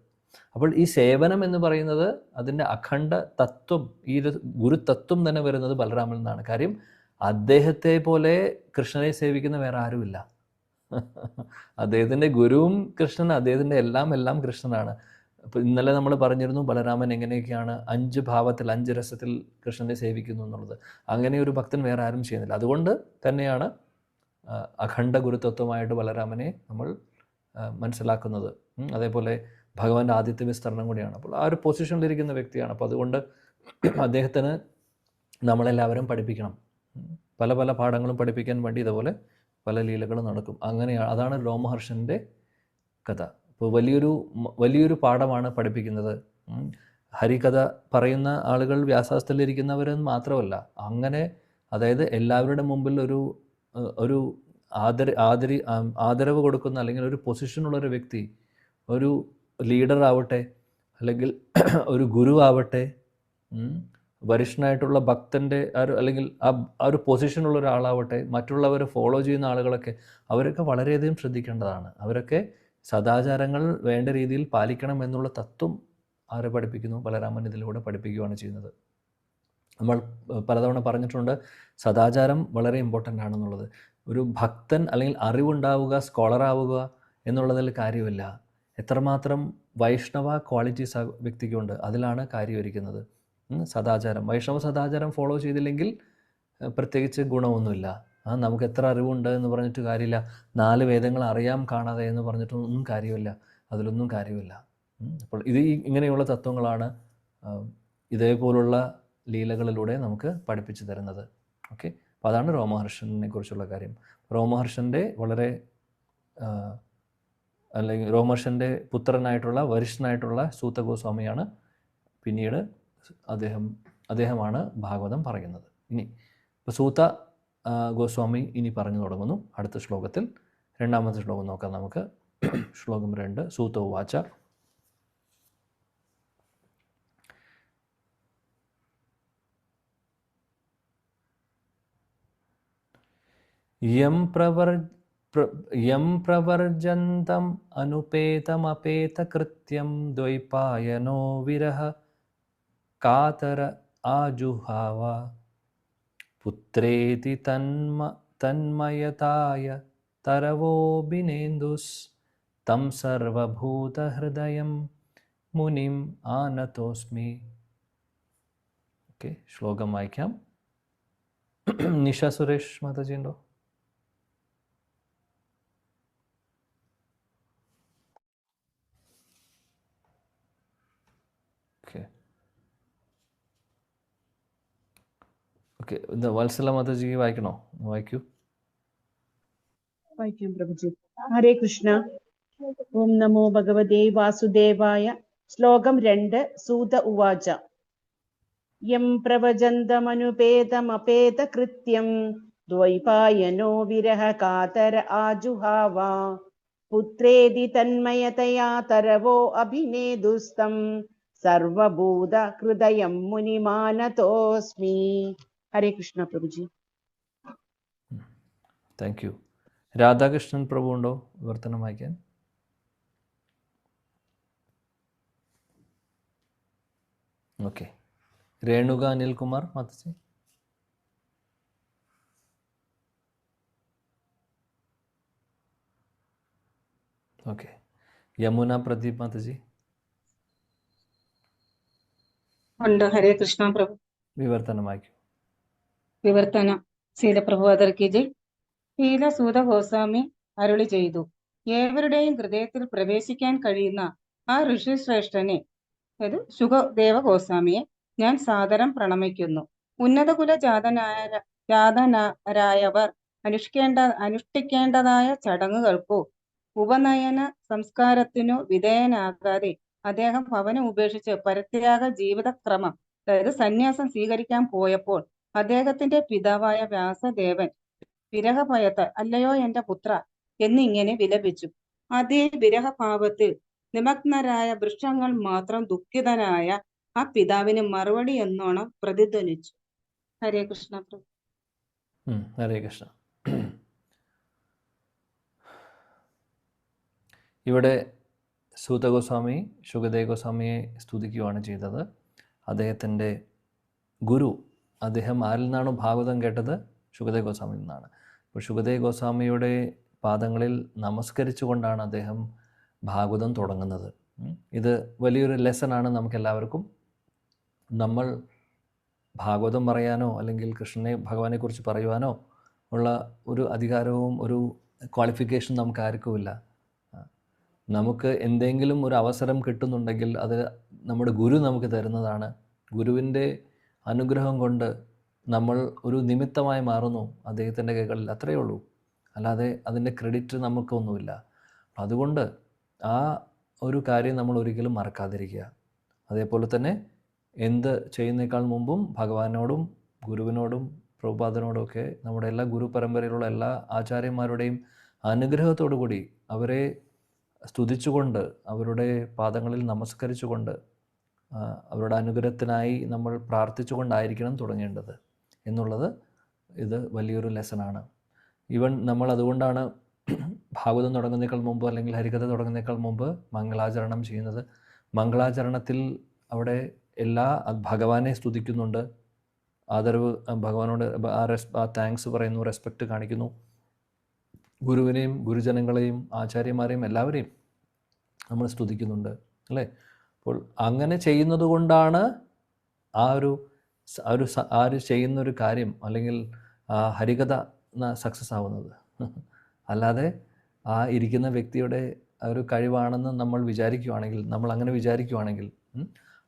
അപ്പോൾ ഈ സേവനം എന്ന് പറയുന്നത് അതിൻ്റെ അഖണ്ഡ തത്വം, ഈ ഗുരുതത്വം തന്നെ വരുന്നത് ബലരാമനിൽ നിന്നാണ്. കാര്യം അദ്ദേഹത്തെ പോലെ കൃഷ്ണനെ സേവിക്കുന്ന വേറെ ആരുമില്ല. അദ്ദേഹത്തിൻ്റെ ഗുരുവും കൃഷ്ണൻ, അദ്ദേഹത്തിൻ്റെ എല്ലാം കൃഷ്ണനാണ്. അപ്പോൾ ഇന്നലെ നമ്മൾ പറഞ്ഞിരുന്നു ബലരാമൻ എങ്ങനെയൊക്കെയാണ് 5 ഭാവത്തിൽ 5 രസത്തിൽ കൃഷ്ണനെ സേവിക്കുന്നു എന്നുള്ളത്. അങ്ങനെ ഒരു ഭക്തൻ വേറെ ആരും ചെയ്യുന്നില്ല. അതുകൊണ്ട് തന്നെയാണ് അഖണ്ഡ ഗുരുതത്വമായിട്ട് ബലരാമനെ നമ്മൾ മനസ്സിലാക്കുന്നത്. അതേപോലെ ഭഗവാന്റെ ആദിത്യ വിസ്തരണം കൂടിയാണ്. അപ്പോൾ ആ ഒരു പൊസിഷനിലിരിക്കുന്ന വ്യക്തിയാണ്. അപ്പോൾ അതുകൊണ്ട് അദ്ദേഹത്തിന് നമ്മളെല്ലാവരും പഠിപ്പിക്കണം. പല പല പാഠങ്ങളും പഠിപ്പിക്കാൻ വേണ്ടി ഇതുപോലെ പല ലീലകളും നടക്കും. അങ്ങനെയാണ്, അതാണ് രോമഹർഷൻ്റെ കഥ. ഇപ്പോൾ വലിയൊരു പാഠമാണ് പഠിപ്പിക്കുന്നത്. ഹരികഥ പറയുന്ന ആളുകൾ വ്യാസാസ്ഥലിരിക്കുന്നവരെന്ന് മാത്രമല്ല, അങ്ങനെ അതായത് എല്ലാവരുടെ മുമ്പിൽ ഒരു ആദരവ് കൊടുക്കുന്ന അല്ലെങ്കിൽ ഒരു പൊസിഷനുള്ളൊരു വ്യക്തി, ഒരു ലീഡർ ആവട്ടെ അല്ലെങ്കിൽ ഒരു ഗുരു ആവട്ടെ, വരിഷ്ഠനായിട്ടുള്ള ഭക്തൻ്റെ അല്ലെങ്കിൽ ആ ഒരു പൊസിഷനുള്ള ഒരാളാവട്ടെ, മറ്റുള്ളവരെ ഫോളോ ചെയ്യുന്ന ആളുകളൊക്കെ, അവരൊക്കെ വളരെയധികം ശ്രദ്ധിക്കേണ്ടതാണ്. അവരൊക്കെ സദാചാരങ്ങൾ വേണ്ട രീതിയിൽ പാലിക്കണം എന്നുള്ള തത്വം ആരെ പഠിപ്പിക്കുന്നു? ബലരാമൻ ഇതിലൂടെ പഠിപ്പിക്കുകയാണ് ചെയ്യുന്നത്. നമ്മൾ പലതവണ പറഞ്ഞിട്ടുണ്ട്, സദാചാരം വളരെ ഇമ്പോർട്ടൻ്റ് ആണെന്നുള്ളത്. ഒരു ഭക്തൻ അല്ലെങ്കിൽ അറിവുണ്ടാവുക, സ്കോളറാവുക എന്നുള്ളതിൽ കാര്യമില്ല. എത്രമാത്രം വൈഷ്ണവ ക്വാളിറ്റീസ് ആ വ്യക്തിക്കുണ്ട്, അതിലാണ് കാര്യമിരിക്കുന്നത്. വൈഷ്ണവ സദാചാരം ഫോളോ ചെയ്തില്ലെങ്കിൽ പ്രത്യേകിച്ച് ഗുണമൊന്നുമില്ല. നമുക്ക് എത്ര അറിവുണ്ട് എന്ന് പറഞ്ഞിട്ട് കാര്യമില്ല. 4 വേദങ്ങൾ അറിയാം കാണാതെ എന്ന് പറഞ്ഞിട്ടൊന്നും കാര്യമില്ല, അതിലൊന്നും കാര്യമില്ല. അപ്പോൾ ഇങ്ങനെയുള്ള തത്വങ്ങളാണ് ഇതേപോലുള്ള ലീലകളിലൂടെ നമുക്ക് പഠിപ്പിച്ചു തരുന്നത്. ഓക്കെ, അപ്പോൾ അതാണ് രോമഹർഷനെ കുറിച്ചുള്ള കാര്യം. രോമഹർഷൻ്റെ അല്ലെങ്കിൽ രോമഹർഷൻ്റെ പുത്രനായിട്ടുള്ള വരിഷ്ഠനായിട്ടുള്ള സൂത ഗോസ്വാമിയാണ് പിന്നീട് അദ്ദേഹമാണ് ഭാഗവതം പറയുന്നത്. ഇനി ഇപ്പോൾ സൂത ഗോസ്വാമി ഇനി പറഞ്ഞു തുടങ്ങുന്നു അടുത്ത ശ്ലോകത്തിൽ. 2ാമത്തെ ശ്ലോകം നോക്കാം നമുക്ക്. ശ്ലോകം 2. സൂത ഉവാച യം പ്രവർജന്തം അനുപേതമപേതകൃത്യം ദ്വൈപായനോ വിരഹ കാതര ആജുഹാവ പുത്രേതി തന്മയതായ തരവോഭിനേന്ദുസ് തം സർവഭൂതഹൃദയം മുനിം ആനതോസ്മി. ഓക്കെ, ശ്ലോകം വായിക്കാം. നിഷ സുരേഷ് മാതാജി ഉണ്ടോ? ഓക്കെ, വത്സല മാതാജി വായിക്കണോ? വായിക്കൂ. വായിക്കാം പ്രഭുജി. ഹരേ കൃഷ്ണ. ഓം നമോ ഭഗവതേ വാസുദേവായ. ശ്ലോകം 2. സൂത ഉവാച യം പ്രവചന്തമനുപേതമപേതകൃത്യം ദ്വൈപായനോ വിരഹ കാതര ആജുഹാവ പുത്രേതി തന്മയതയാ തരവോ അഭിനേദുസ്തം സർവഭൂത ഹൃദയം മുനിമാനതോസ്മി. ഹരേ കൃഷ്ണ പ്രഭുജി. Thank you. രാധാകൃഷ്ണൻ പ്രഭു ഉണ്ടോ വിവർത്തനം വായിക്കാൻ? ഓക്കെ, രേണുക അനിൽകുമാർ മാതാജി. ഓക്കെ, യമുന പ്രദീപ് മാതാജി. ഉണ്ട്. ഹരേ കൃഷ്ണ പ്രഭു. വിവർത്തനം വായിക്കൂ. വിവർത്തനം. ശീലപ്രഭുപാദർക്ക് ജയ്. ശീലസൂത ഗോസ്വാമി അരുളി ചെയ്തു, ഏവരുടെയും ഹൃദയത്തിൽ പ്രവേശിക്കാൻ കഴിയുന്ന ആ ഋഷിശ്രേഷ്ഠനെ, അതായത് ശുകദേവ ഗോസ്വാമിയെ ഞാൻ സാദരം പ്രണമിക്കുന്നു. ഉന്നതകുല ജാതനാരായവർ അനുഷ്ഠിക്കേണ്ടതായ ചടങ്ങുകൾക്കോ ഉപനയന സംസ്കാരത്തിനോ വിധേയനാകാതെ അദ്ദേഹം ഭവനം ഉപേക്ഷിച്ച് പരിത്യാഗ ജീവിതക്രമം, അതായത് സന്യാസം സ്വീകരിക്കാൻ പോയപ്പോൾ അദ്ദേഹത്തിന്റെ പിതാവായ വ്യാസദേവൻ വിരഹഭയത്ത് അല്ലയോ എന്റെ പുത്ര എന്നിങ്ങനെ വിലപിച്ചു. അതേ വിരഹഭാവത്തിൽ നിമഗ്നരായ വൃക്ഷങ്ങൾ മാത്രം ദുഃഖിതനായ ആ പിതാവിന് മറുപടി എന്നോണം പ്രതിധ്വനിച്ചു. ഹരേ കൃഷ്ണ പ്രഭു. ഹരേ കൃഷ്ണ. ഇവിടെ സൂത ഗോസ്വാമി ശുകദേവ് ഗോസ്വാമിയെ സ്തുതിക്കുകയാണ് ചെയ്തത്. അദ്ദേഹത്തിൻ്റെ ഗുരു, അദ്ദേഹം ആരിൽ നിന്നാണ് ഭാഗവതം കേട്ടത്? ശുകദേവ് ഗോസ്വാമിയിൽ നിന്നാണ്. അപ്പോൾ ശുകദേവ് ഗോസ്വാമിയുടെ പാദങ്ങളിൽ നമസ്കരിച്ചുകൊണ്ടാണ് അദ്ദേഹം ഭാഗവതം തുടങ്ങുന്നത്. ഇത് വലിയൊരു ലെസണാണ് നമുക്കെല്ലാവർക്കും. നമ്മൾ ഭാഗവതം പറയാനോ അല്ലെങ്കിൽ കൃഷ്ണനെ ഭഗവാനെക്കുറിച്ച് പറയുവാനോ ഉള്ള ഒരു അധികാരവും ഒരു ക്വാളിഫിക്കേഷൻ നമുക്ക് ആർക്കുമില്ല. നമുക്ക് എന്തെങ്കിലും ഒരു അവസരം കിട്ടുന്നുണ്ടെങ്കിൽ അത് നമ്മുടെ ഗുരു നമുക്ക് തരുന്നതാണ്. ഗുരുവിൻ്റെ അനുഗ്രഹം കൊണ്ട് നമ്മൾ ഒരു നിമിത്തമായി മാറുന്നു അദ്ദേഹത്തിൻ്റെ കൈകളിൽ, അത്രയേ ഉള്ളൂ. അല്ലാതെ അതിൻ്റെ ക്രെഡിറ്റ് നമുക്കൊന്നുമില്ല. അതുകൊണ്ട് ആ ഒരു കാര്യം നമ്മൾ ഒരിക്കലും മറക്കാതിരിക്കുക. അതേപോലെ തന്നെ എന്ത് ചെയ്യുന്നേക്കാൾ മുമ്പും ഭഗവാനോടും ഗുരുവിനോടും പ്രഭുപാദനോടും ഒക്കെ നമ്മുടെ എല്ലാ ഗുരു പരമ്പരയിലുള്ള എല്ലാ ആചാര്യന്മാരുടെയും അനുഗ്രഹത്തോടു കൂടി അവരെ സ്തുതിച്ചുകൊണ്ട് അവരുടെ പാദങ്ങളിൽ നമസ്കരിച്ചുകൊണ്ട് അവരുടെ അനുഗ്രഹത്തിനായി നമ്മൾ പ്രാർത്ഥിച്ചുകൊണ്ടായിരിക്കണം തുടങ്ങേണ്ടത് എന്നുള്ളത് ഇത് വലിയൊരു ലെസണാണ്. ഈവൻ നമ്മൾ അതുകൊണ്ടാണ് ഭാഗവതം തുടങ്ങുന്നേക്കാൾ മുമ്പ് അല്ലെങ്കിൽ ഹരികഥ തുടങ്ങുന്നേക്കാൾ മുമ്പ് മംഗളാചരണം ചെയ്യുന്നത്. മംഗളാചരണത്തിൽ അവിടെ എല്ലാ ഭഗവാനെ സ്തുതിക്കുന്നുണ്ട്, ആദരവ് ഭഗവാനോട് ആ താങ്ക്സ് പറയുന്നു, റെസ്പെക്റ്റ് കാണിക്കുന്നു. ഗുരുവിനെയും ഗുരുജനങ്ങളെയും ആചാര്യന്മാരെയും എല്ലാവരെയും നമ്മൾ സ്തുതിക്കുന്നുണ്ട്, അല്ലേ? അപ്പോൾ അങ്ങനെ ചെയ്യുന്നത് കൊണ്ടാണ് ആ ഒരു ചെയ്യുന്നൊരു കാര്യം അല്ലെങ്കിൽ ഹരികഥ സക്സസ് ആവുന്നത്. അല്ലാതെ ആ ഇരിക്കുന്ന വ്യക്തിയുടെ ഒരു കഴിവാണെന്ന് നമ്മൾ വിചാരിക്കുകയാണെങ്കിൽ, നമ്മൾ അങ്ങനെ വിചാരിക്കുകയാണെങ്കിൽ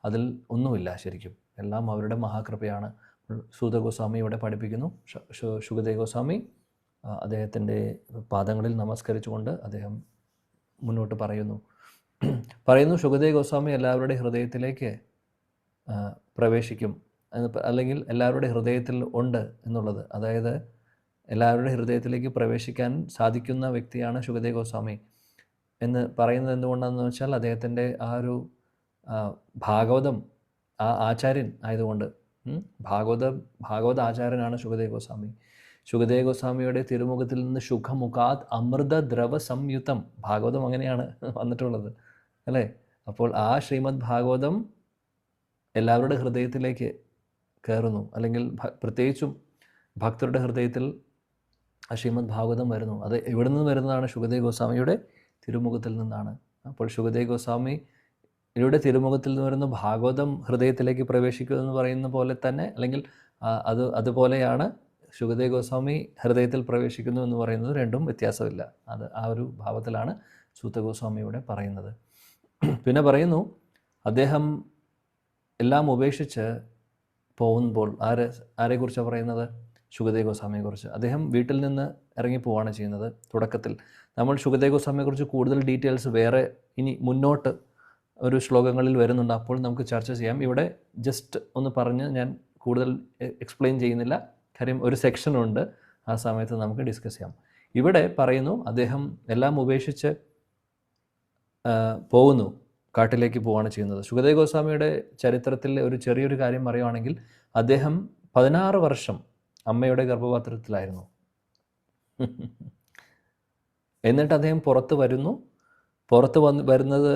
അതിൽ ഒന്നുമില്ല. ശരിക്കും എല്ലാം അവരുടെ മഹാകൃപയാണ്. സൂത ഗോസ്വാമി ഇവിടെ പഠിപ്പിക്കുന്നു. ശുകദേവ് ഗോസ്വാമി അദ്ദേഹത്തിൻ്റെ പാദങ്ങളിൽ നമസ്കരിച്ചുകൊണ്ട് അദ്ദേഹം മുന്നോട്ട് പറയുന്നു. ശുകദേവ് ഗോസ്വാമി എല്ലാവരുടെ ഹൃദയത്തിലേക്ക് പ്രവേശിക്കും, അല്ലെങ്കിൽ എല്ലാവരുടെ ഹൃദയത്തിൽ ഉണ്ട് എന്നുള്ളത്. അതായത് എല്ലാവരുടെ ഹൃദയത്തിലേക്ക് പ്രവേശിക്കാൻ സാധിക്കുന്ന വ്യക്തിയാണ് ശുകദേവ് ഗോസ്വാമി എന്ന് പറയുന്നത് എന്തുകൊണ്ടാണെന്ന് വെച്ചാൽ അദ്ദേഹത്തിൻ്റെ ആ ഒരു ഭാഗവതം ആ ആചാര്യൻ ആയതുകൊണ്ട്. ഭാഗവത ആചാര്യനാണ് ശുകദേവ് ഗോസ്വാമി. ശുകദേവ് ഗോസ്വാമിയുടെ തിരുമുഖത്തിൽ നിന്ന് ശുഖമുഖാത് അമൃത ദ്രവ സംയുതം, ഭാഗവതം അങ്ങനെയാണ് വന്നിട്ടുള്ളത്, അല്ലേ? അപ്പോൾ ആ ശ്രീമദ് ഭാഗവതം എല്ലാവരുടെ ഹൃദയത്തിലേക്ക് കയറുന്നു, അല്ലെങ്കിൽ പ്രത്യേകിച്ചും ഭക്തരുടെ ഹൃദയത്തിൽ ആ ശ്രീമദ് ഭാഗവതം വരുന്നു. അത് എവിടെ നിന്ന് വരുന്നതാണ്? ശുകദേവ് ഗോസ്വാമിയുടെ തിരുമുഖത്തിൽ നിന്നാണ്. അപ്പോൾ ശുകദേവ് ഗോസ്വാമിയുടെ തിരുമുഖത്തിൽ നിന്ന് വരുന്ന ഭാഗവതം ഹൃദയത്തിലേക്ക് പ്രവേശിക്കുമെന്ന് പറയുന്ന പോലെ തന്നെ, അല്ലെങ്കിൽ അതുപോലെയാണ് ശുകദേവ് ഗോസ്വാമി ഹൃദയത്തിൽ പ്രവേശിക്കുന്നു എന്ന് പറയുന്നത്. രണ്ടും വ്യത്യാസമില്ല. അത് ആ ഒരു ഭാവത്തിലാണ് സൂത ഗോസ്വാമിയുടെ പറയുന്നത്. പിന്നെ പറയുന്നു, അദ്ദേഹം എല്ലാം ഉപേക്ഷിച്ച് പോകുമ്പോൾ ആരെക്കുറിച്ചാണ് പറയുന്നത്? ശുകദേവ് ഗോസ്വാമിയെക്കുറിച്ച്. അദ്ദേഹം വീട്ടിൽ നിന്ന് ഇറങ്ങിപ്പോവാണ് ചെയ്യുന്നത്. തുടക്കത്തിൽ നമ്മൾ ശുകദേവ് ഗോസ്വാമിയെക്കുറിച്ച് കൂടുതൽ ഡീറ്റെയിൽസ് വേറെ ഇനി മുന്നോട്ട് ഒരു ശ്ലോകങ്ങളിൽ വരുന്നുണ്ട്, അപ്പോൾ നമുക്ക് ചർച്ച ചെയ്യാം. ഇവിടെ ജസ്റ്റ് ഒന്ന് പറഞ്ഞ് ഞാൻ കൂടുതൽ എക്സ്പ്ലെയിൻ ചെയ്യുന്നില്ല, കാര്യം ഒരു സെക്ഷനുണ്ട്, ആ സമയത്ത് നമുക്ക് ഡിസ്കസ് ചെയ്യാം. ഇവിടെ പറയുന്നു, അദ്ദേഹം എല്ലാം ഉപേക്ഷിച്ച് പോകുന്നു, കാട്ടിലേക്ക് പോവുകയാണ് ചെയ്യുന്നത്. ശുകദേവ് ഗോസ്വാമിയുടെ ചരിത്രത്തിൽ ഒരു ചെറിയൊരു കാര്യം പറയുവാണെങ്കിൽ, അദ്ദേഹം 16 വർഷം അമ്മയുടെ ഗർഭപാത്രത്തിലായിരുന്നു. എന്നിട്ട് അദ്ദേഹം പുറത്ത് വരുന്നത്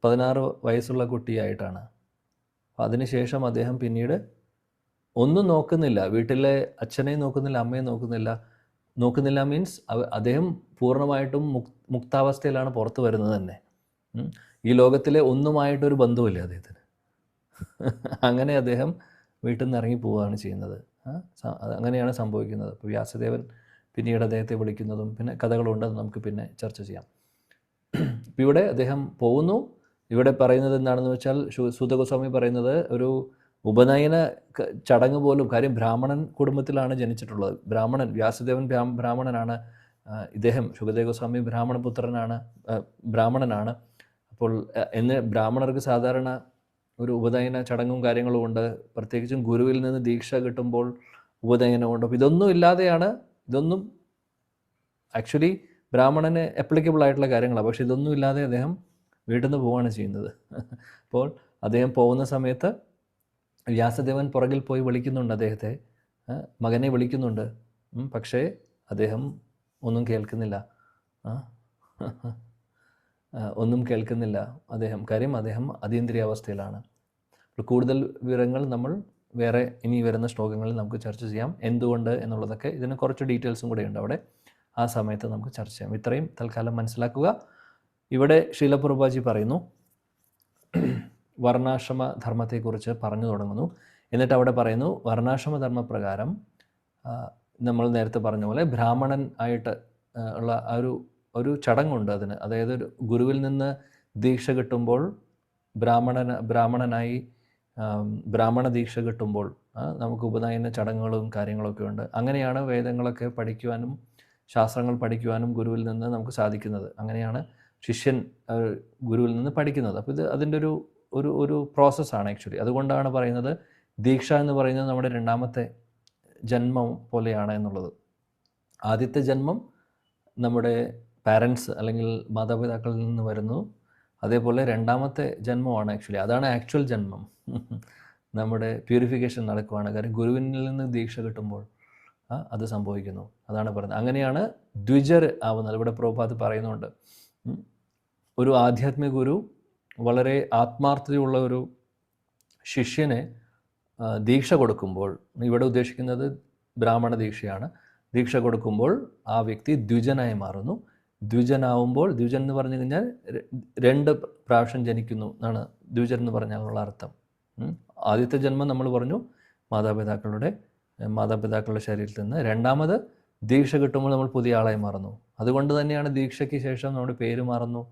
16 വയസ്സുള്ള കുട്ടിയായിട്ടാണ്. അതിനുശേഷം അദ്ദേഹം പിന്നീട് ഒന്നും നോക്കുന്നില്ല, വീട്ടിലെ അച്ഛനെയും നോക്കുന്നില്ല, അമ്മയും നോക്കുന്നില്ല മീൻസ് അദ്ദേഹം പൂർണ്ണമായിട്ടും മുക്താവസ്ഥയിലാണ് പുറത്ത് വരുന്നത് തന്നെ. ഈ ലോകത്തിലെ ഒന്നുമായിട്ടൊരു ബന്ധവുമില്ല അദ്ദേഹത്തിന്. അങ്ങനെ അദ്ദേഹം വീട്ടിൽ നിന്ന് ഇറങ്ങി പോവുകയാണ് ചെയ്യുന്നത്. അങ്ങനെയാണ് സംഭവിക്കുന്നത്. ഇപ്പോൾ വ്യാസദേവൻ പിന്നീട് അദ്ദേഹത്തെ വിളിക്കുന്നതും പിന്നെ കഥകളുണ്ട്, നമുക്ക് പിന്നെ ചർച്ച ചെയ്യാം. ഇപ്പോൾ ഇവിടെ അദ്ദേഹം പോകുന്നു. ഇവിടെ പറയുന്നത് എന്താണെന്ന് വെച്ചാൽ, സൂത ഗോസ്വാമി പറയുന്നത് ഒരു ഉപനയന ചടങ്ങ് പോലും, കാര്യം ബ്രാഹ്മണൻ കുടുംബത്തിലാണ് ജനിച്ചിട്ടുള്ളത്. വ്യാസദേവൻ ബ്രാഹ്മണനാണ്, ഇദ്ദേഹം ശുകദേവ് ഗോസ്വാമി ബ്രാഹ്മണനാണ്. അപ്പോൾ എന്ന് ബ്രാഹ്മണർക്ക് സാധാരണ ഒരു ഉപനയന ചടങ്ങും കാര്യങ്ങളും ഉണ്ട്, പ്രത്യേകിച്ചും ഗുരുവിൽ നിന്ന് ദീക്ഷ കിട്ടുമ്പോൾ ഉപനയനമുണ്ട്. അപ്പോൾ ഇതൊന്നും ആക്ച്വലി ബ്രാഹ്മണന് അപ്ലിക്കബിൾ ആയിട്ടുള്ള കാര്യങ്ങളാണ്. പക്ഷേ ഇതൊന്നും ഇല്ലാതെ അദ്ദേഹം വീട്ടിൽ നിന്ന് പോവുകയാണ് ചെയ്യുന്നത്. അപ്പോൾ അദ്ദേഹം പോകുന്ന സമയത്ത് വ്യാസദേവൻ പുറകിൽ പോയി വിളിക്കുന്നുണ്ട് അദ്ദേഹത്തെ, മകനെ വിളിക്കുന്നുണ്ട്. പക്ഷേ അദ്ദേഹം ഒന്നും കേൾക്കുന്നില്ല. ഒന്നും കേൾക്കുന്നില്ല കാര്യം അദ്ദേഹം അതീന്ദ്രിയാവസ്ഥയിലാണ്. കൂടുതൽ വിവരങ്ങൾ നമ്മൾ വേറെ ഇനി വരുന്ന ശ്ലോകങ്ങളിൽ നമുക്ക് ചർച്ച ചെയ്യാം. എന്തുകൊണ്ട് എന്നുള്ളതൊക്കെ ഇതിന് കുറച്ച് ഡീറ്റെയിൽസും കൂടെ ഉണ്ട് അവിടെ, ആ സമയത്ത് നമുക്ക് ചർച്ച ചെയ്യാം. ഇത്രയും തൽക്കാലം മനസ്സിലാക്കുക. ഇവിടെ ശീല പ്രഭുപാദി പറയുന്നു, വർണ്ണാശ്രമ ധർമ്മത്തെക്കുറിച്ച് പറഞ്ഞു തുടങ്ങുന്നു. എന്നിട്ട് അവിടെ പറയുന്നു, വർണ്ണാശ്രമ ധർമ്മപ്രകാരം നമ്മൾ നേരത്തെ പറഞ്ഞ പോലെ ബ്രാഹ്മണൻ ആയിട്ട് ഉള്ള ഒരു ചടങ്ങുണ്ട് അതിന്. അതായത് ഒരു ഗുരുവിൽ നിന്ന് ദീക്ഷ കിട്ടുമ്പോൾ ബ്രാഹ്മണനായി ബ്രാഹ്മണ ദീക്ഷ കിട്ടുമ്പോൾ നമുക്ക് ഉപനയന ചടങ്ങുകളും കാര്യങ്ങളൊക്കെ ഉണ്ട്. അങ്ങനെയാണ് വേദങ്ങളൊക്കെ പഠിക്കുവാനും ശാസ്ത്രങ്ങൾ പഠിക്കുവാനും ഗുരുവിൽ നിന്ന് നമുക്ക് സാധിക്കുന്നത്. അങ്ങനെയാണ് ശിഷ്യൻ ഗുരുവിൽ നിന്ന് പഠിക്കുന്നത്. അപ്പോൾ ഇത് അതിൻ്റെ ഒരു പ്രോസസ്സാണ് ആക്ച്വലി. അതുകൊണ്ടാണ് പറയുന്നത് ദീക്ഷ എന്ന് പറയുന്നത് നമ്മുടെ രണ്ടാമത്തെ ജന്മം പോലെയാണ് എന്നുള്ളത്. ആദ്യത്തെ ജന്മം നമ്മുടെ പാരൻസ് അല്ലെങ്കിൽ മാതാപിതാക്കളിൽ നിന്ന് വരുന്നു. അതേപോലെ രണ്ടാമത്തെ ജന്മമാണ് ആക്ച്വലി, അതാണ് ആക്ച്വൽ ജന്മം. നമ്മുടെ പ്യൂരിഫിക്കേഷൻ നടക്കുവാണ്. കാര്യം ഗുരുവിനിൽ നിന്ന് ദീക്ഷ കിട്ടുമ്പോൾ അത് സംഭവിക്കുന്നു. അതാണ് പറയുന്നത്. അങ്ങനെയാണ് ദ്വിജർ ആവുന്നത്. ഇവിടെ പ്രഭുപാദ് പറയുന്നുണ്ട്, ഒരു ആധ്യാത്മിക ഗുരു വളരെ ആത്മാർത്ഥതയുള്ള ഒരു ശിഷ്യനെ ദീക്ഷ കൊടുക്കുമ്പോൾ, ഇവിടെ ഉദ്ദേശിക്കുന്നത് ബ്രാഹ്മണ ദീക്ഷയാണ്, ദീക്ഷ കൊടുക്കുമ്പോൾ ആ വ്യക്തി ദ്വിജനായി മാറുന്നു. ദ്വിജനാവുമ്പോൾ, ദ്വിജൻ എന്ന് പറഞ്ഞു കഴിഞ്ഞാൽ 2 പ്രാവശ്യം ജനിക്കുന്നു എന്നാണ് ദ്വിജൻ എന്ന് പറഞ്ഞാലുള്ള അർത്ഥം. ആദ്യത്തെ ജന്മം നമ്മൾ പറഞ്ഞു മാതാപിതാക്കളുടെ ശരീരത്തിൽ നിന്ന്. രണ്ടാമത് ദീക്ഷ കിട്ടുമ്പോൾ നമ്മൾ പുതിയ ആളായി മാറുന്നു. അതുകൊണ്ട് തന്നെയാണ് ദീക്ഷയ്ക്ക് ശേഷം നമ്മുടെ പേര് മാറുന്നു.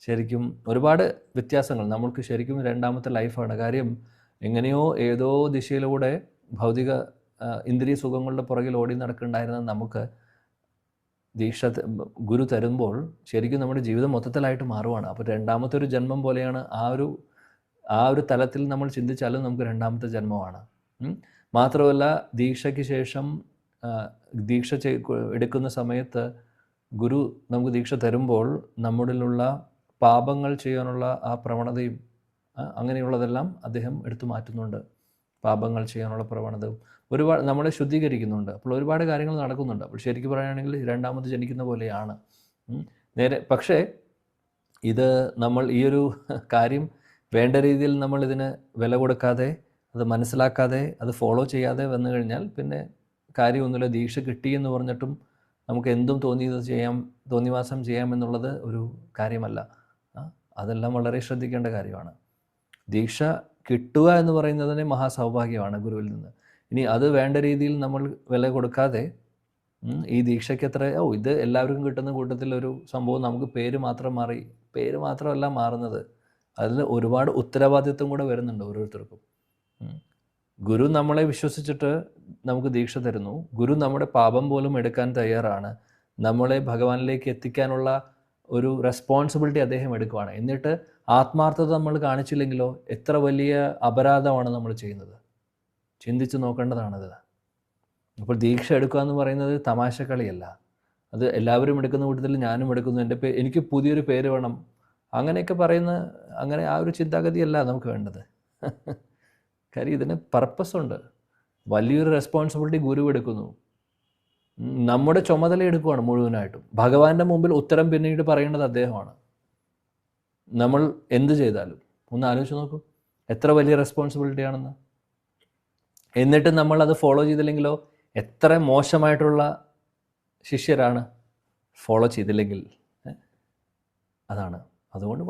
ശരിക്കും ഒരുപാട് വ്യത്യാസങ്ങൾ നമ്മൾക്ക് ശരിക്കും രണ്ടാമത്തെ ലൈഫാണ്. കാര്യം എങ്ങനെയോ ഏതോ ദിശയിലൂടെ ഭൗതിക ഇന്ദ്രിയ സുഖങ്ങളുടെ പുറകിൽ ഓടി നടക്കുന്നുണ്ടായിരുന്ന നമുക്ക് ദീക്ഷ ഗുരു തരുമ്പോൾ ശരിക്കും നമ്മുടെ ജീവിതം മൊത്തത്തിലായിട്ട് മാറുവാണ്. അപ്പോൾ രണ്ടാമത്തെ ഒരു ജന്മം പോലെയാണ്. ആ ഒരു തലത്തിൽ നമ്മൾ ചിന്തിച്ചാലും നമുക്ക് രണ്ടാമത്തെ ജന്മമാണ്. മാത്രമല്ല ദീക്ഷയ്ക്ക് ശേഷം ദീക്ഷ എടുക്കുന്ന സമയത്ത് ഗുരു നമുക്ക് ദീക്ഷ തരുമ്പോൾ നമ്മുടെയുള്ള പാപങ്ങൾ ചെയ്യാനുള്ള ആ പ്രവണതയും അങ്ങനെയുള്ളതെല്ലാം അദ്ദേഹം എടുത്തു മാറ്റുന്നുണ്ട്. പാപങ്ങൾ ചെയ്യാനുള്ള പ്രവണതയും ഒരുപാട് നമ്മളെ ശുദ്ധീകരിക്കുന്നുണ്ട്. അപ്പോൾ ഒരുപാട് കാര്യങ്ങൾ നടക്കുന്നുണ്ട്. അപ്പോൾ ശരിക്കും പറയുകയാണെങ്കിൽ രണ്ടാമത് ജനിക്കുന്ന പോലെയാണ് നേരെ. പക്ഷേ ഇത് നമ്മൾ ഈ ഒരു കാര്യം വേണ്ട രീതിയിൽ നമ്മൾ ഇതിന് വില കൊടുക്കാതെ, അത് മനസ്സിലാക്കാതെ, അത് ഫോളോ ചെയ്യാതെ വന്നു കഴിഞ്ഞാൽ പിന്നെ കാര്യമൊന്നുമില്ല. ദീക്ഷ കിട്ടിയെന്ന് പറഞ്ഞിട്ടും നമുക്ക് എന്തും തോന്നിവാസം ചെയ്യാമെന്നുള്ളത് ഒരു കാര്യമല്ല. അതെല്ലാം വളരെ ശ്രദ്ധിക്കേണ്ട കാര്യമാണ്. ദീക്ഷ കിട്ടുക എന്ന് പറയുന്നതിന് മഹാസൗഭാഗ്യമാണ് ഗുരുവിൽ നിന്ന്. ഇനി അത് വേണ്ട രീതിയിൽ നമ്മൾ വില കൊടുക്കാതെ ഈ ദീക്ഷയ്ക്ക് ഇത് എല്ലാവർക്കും കിട്ടുന്ന കൂട്ടത്തിലൊരു സംഭവം, നമുക്ക് പേര് മാത്രമല്ല മാറുന്നത്, അതിൽ ഒരുപാട് ഉത്തരവാദിത്വം കൂടെ വരുന്നുണ്ട് ഓരോരുത്തർക്കും. ഗുരു നമ്മളെ വിശ്വസിച്ചിട്ട് നമുക്ക് ദീക്ഷ തരുന്നു. ഗുരു നമ്മുടെ പാപം പോലും എടുക്കാൻ തയ്യാറാണ്. നമ്മളെ ഭഗവാനിലേക്ക് എത്തിക്കാനുള്ള ഒരു റെസ്പോൺസിബിലിറ്റി അദ്ദേഹം എടുക്കുവാണ്. എന്നിട്ട് ആത്മാർത്ഥത നമ്മൾ കാണിച്ചില്ലെങ്കിലോ എത്ര വലിയ അപരാധമാണ് നമ്മൾ ചെയ്യുന്നത്. ചിന്തിച്ച് നോക്കേണ്ടതാണത്. അപ്പോൾ ദീക്ഷ എടുക്കുക എന്ന് പറയുന്നത് തമാശ കളിയല്ല. അത് എല്ലാവരും എടുക്കുന്ന കൂട്ടത്തിൽ ഞാനും എടുക്കുന്നു, എനിക്ക് പുതിയൊരു പേര് വേണം, അങ്ങനെയൊക്കെ അങ്ങനെ ആ ഒരു ചിന്താഗതിയല്ല നമുക്ക് വേണ്ടത്. കാര്യം ഇതിന് പർപ്പസ് ഉണ്ട്. വലിയൊരു റെസ്പോൺസിബിലിറ്റി ഗുരു എടുക്കുന്നു. നമ്മുടെ ചുമതല എടുക്കുകയാണ് മുഴുവനായിട്ടും. ഭഗവാന്റെ മുമ്പിൽ ഉത്തരം പിന്നീട് പറയേണ്ടത് അദ്ദേഹമാണ്. നമ്മൾ എന്ത് ചെയ്താലും ഒന്ന് ആലോചിച്ച് നോക്കൂ, എത്ര വലിയ റെസ്പോൺസിബിലിറ്റി ആണെന്ന്. എന്നിട്ട് നമ്മൾ അത് ഫോളോ ചെയ്തില്ലെങ്കിലോ എത്ര മോശമായിട്ടുള്ള ശിഷ്യരാണ് ഫോളോ ചെയ്തില്ലെങ്കിൽ. അതാണ്. അതുകൊണ്ട്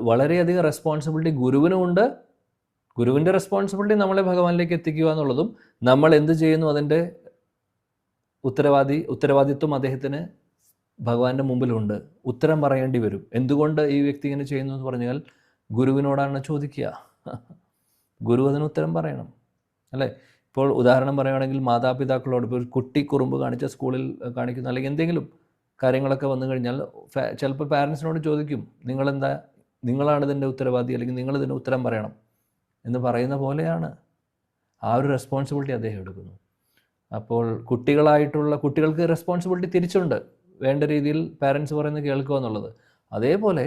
വളരെയധികം റെസ്പോൺസിബിലിറ്റി ഗുരുവിനുമുണ്ട്. ഗുരുവിൻ്റെ റെസ്പോൺസിബിലിറ്റി നമ്മളെ ഭഗവാനിലേക്ക് എത്തിക്കുക എന്നുള്ളതും, നമ്മൾ എന്ത് ചെയ്യുന്നു അതിൻ്റെ ഉത്തരവാദിത്വം അദ്ദേഹത്തിന് ഭഗവാന്റെ മുമ്പിലുണ്ട്. ഉത്തരം പറയേണ്ടി വരും. എന്തുകൊണ്ട് ഈ വ്യക്തി ഇങ്ങനെ ചെയ്യുന്നു എന്ന് പറഞ്ഞാൽ ഗുരുവിനോടാണ് ചോദിക്കുക. ഗുരു അതിന് ഉത്തരം പറയണം, അല്ലേ? ഇപ്പോൾ ഉദാഹരണം പറയുകയാണെങ്കിൽ മാതാപിതാക്കളോട്, ഇപ്പോൾ ഒരു കുട്ടി കുറുമ്പ് കാണിച്ച സ്കൂളിൽ കാണിക്കുന്ന അല്ലെങ്കിൽ എന്തെങ്കിലും കാര്യങ്ങളൊക്കെ വന്നു കഴിഞ്ഞാൽ ചിലപ്പോൾ പാരൻസിനോട് ചോദിക്കും, നിങ്ങളാണ് ഇതിൻ്റെ ഉത്തരവാദി, അല്ലെങ്കിൽ നിങ്ങളിതിൻ്റെ ഉത്തരം പറയണം എന്ന് പറയുന്ന പോലെയാണ്. ആ ഒരു റെസ്പോൺസിബിലിറ്റി അദ്ദേഹം എടുക്കുന്നു. അപ്പോൾ കുട്ടികൾക്ക് റെസ്പോൺസിബിലിറ്റി തിരിച്ചുണ്ട്, വേണ്ട രീതിയിൽ പാരൻസ് പറയുന്നത് കേൾക്കുക എന്നുള്ളത്. അതേപോലെ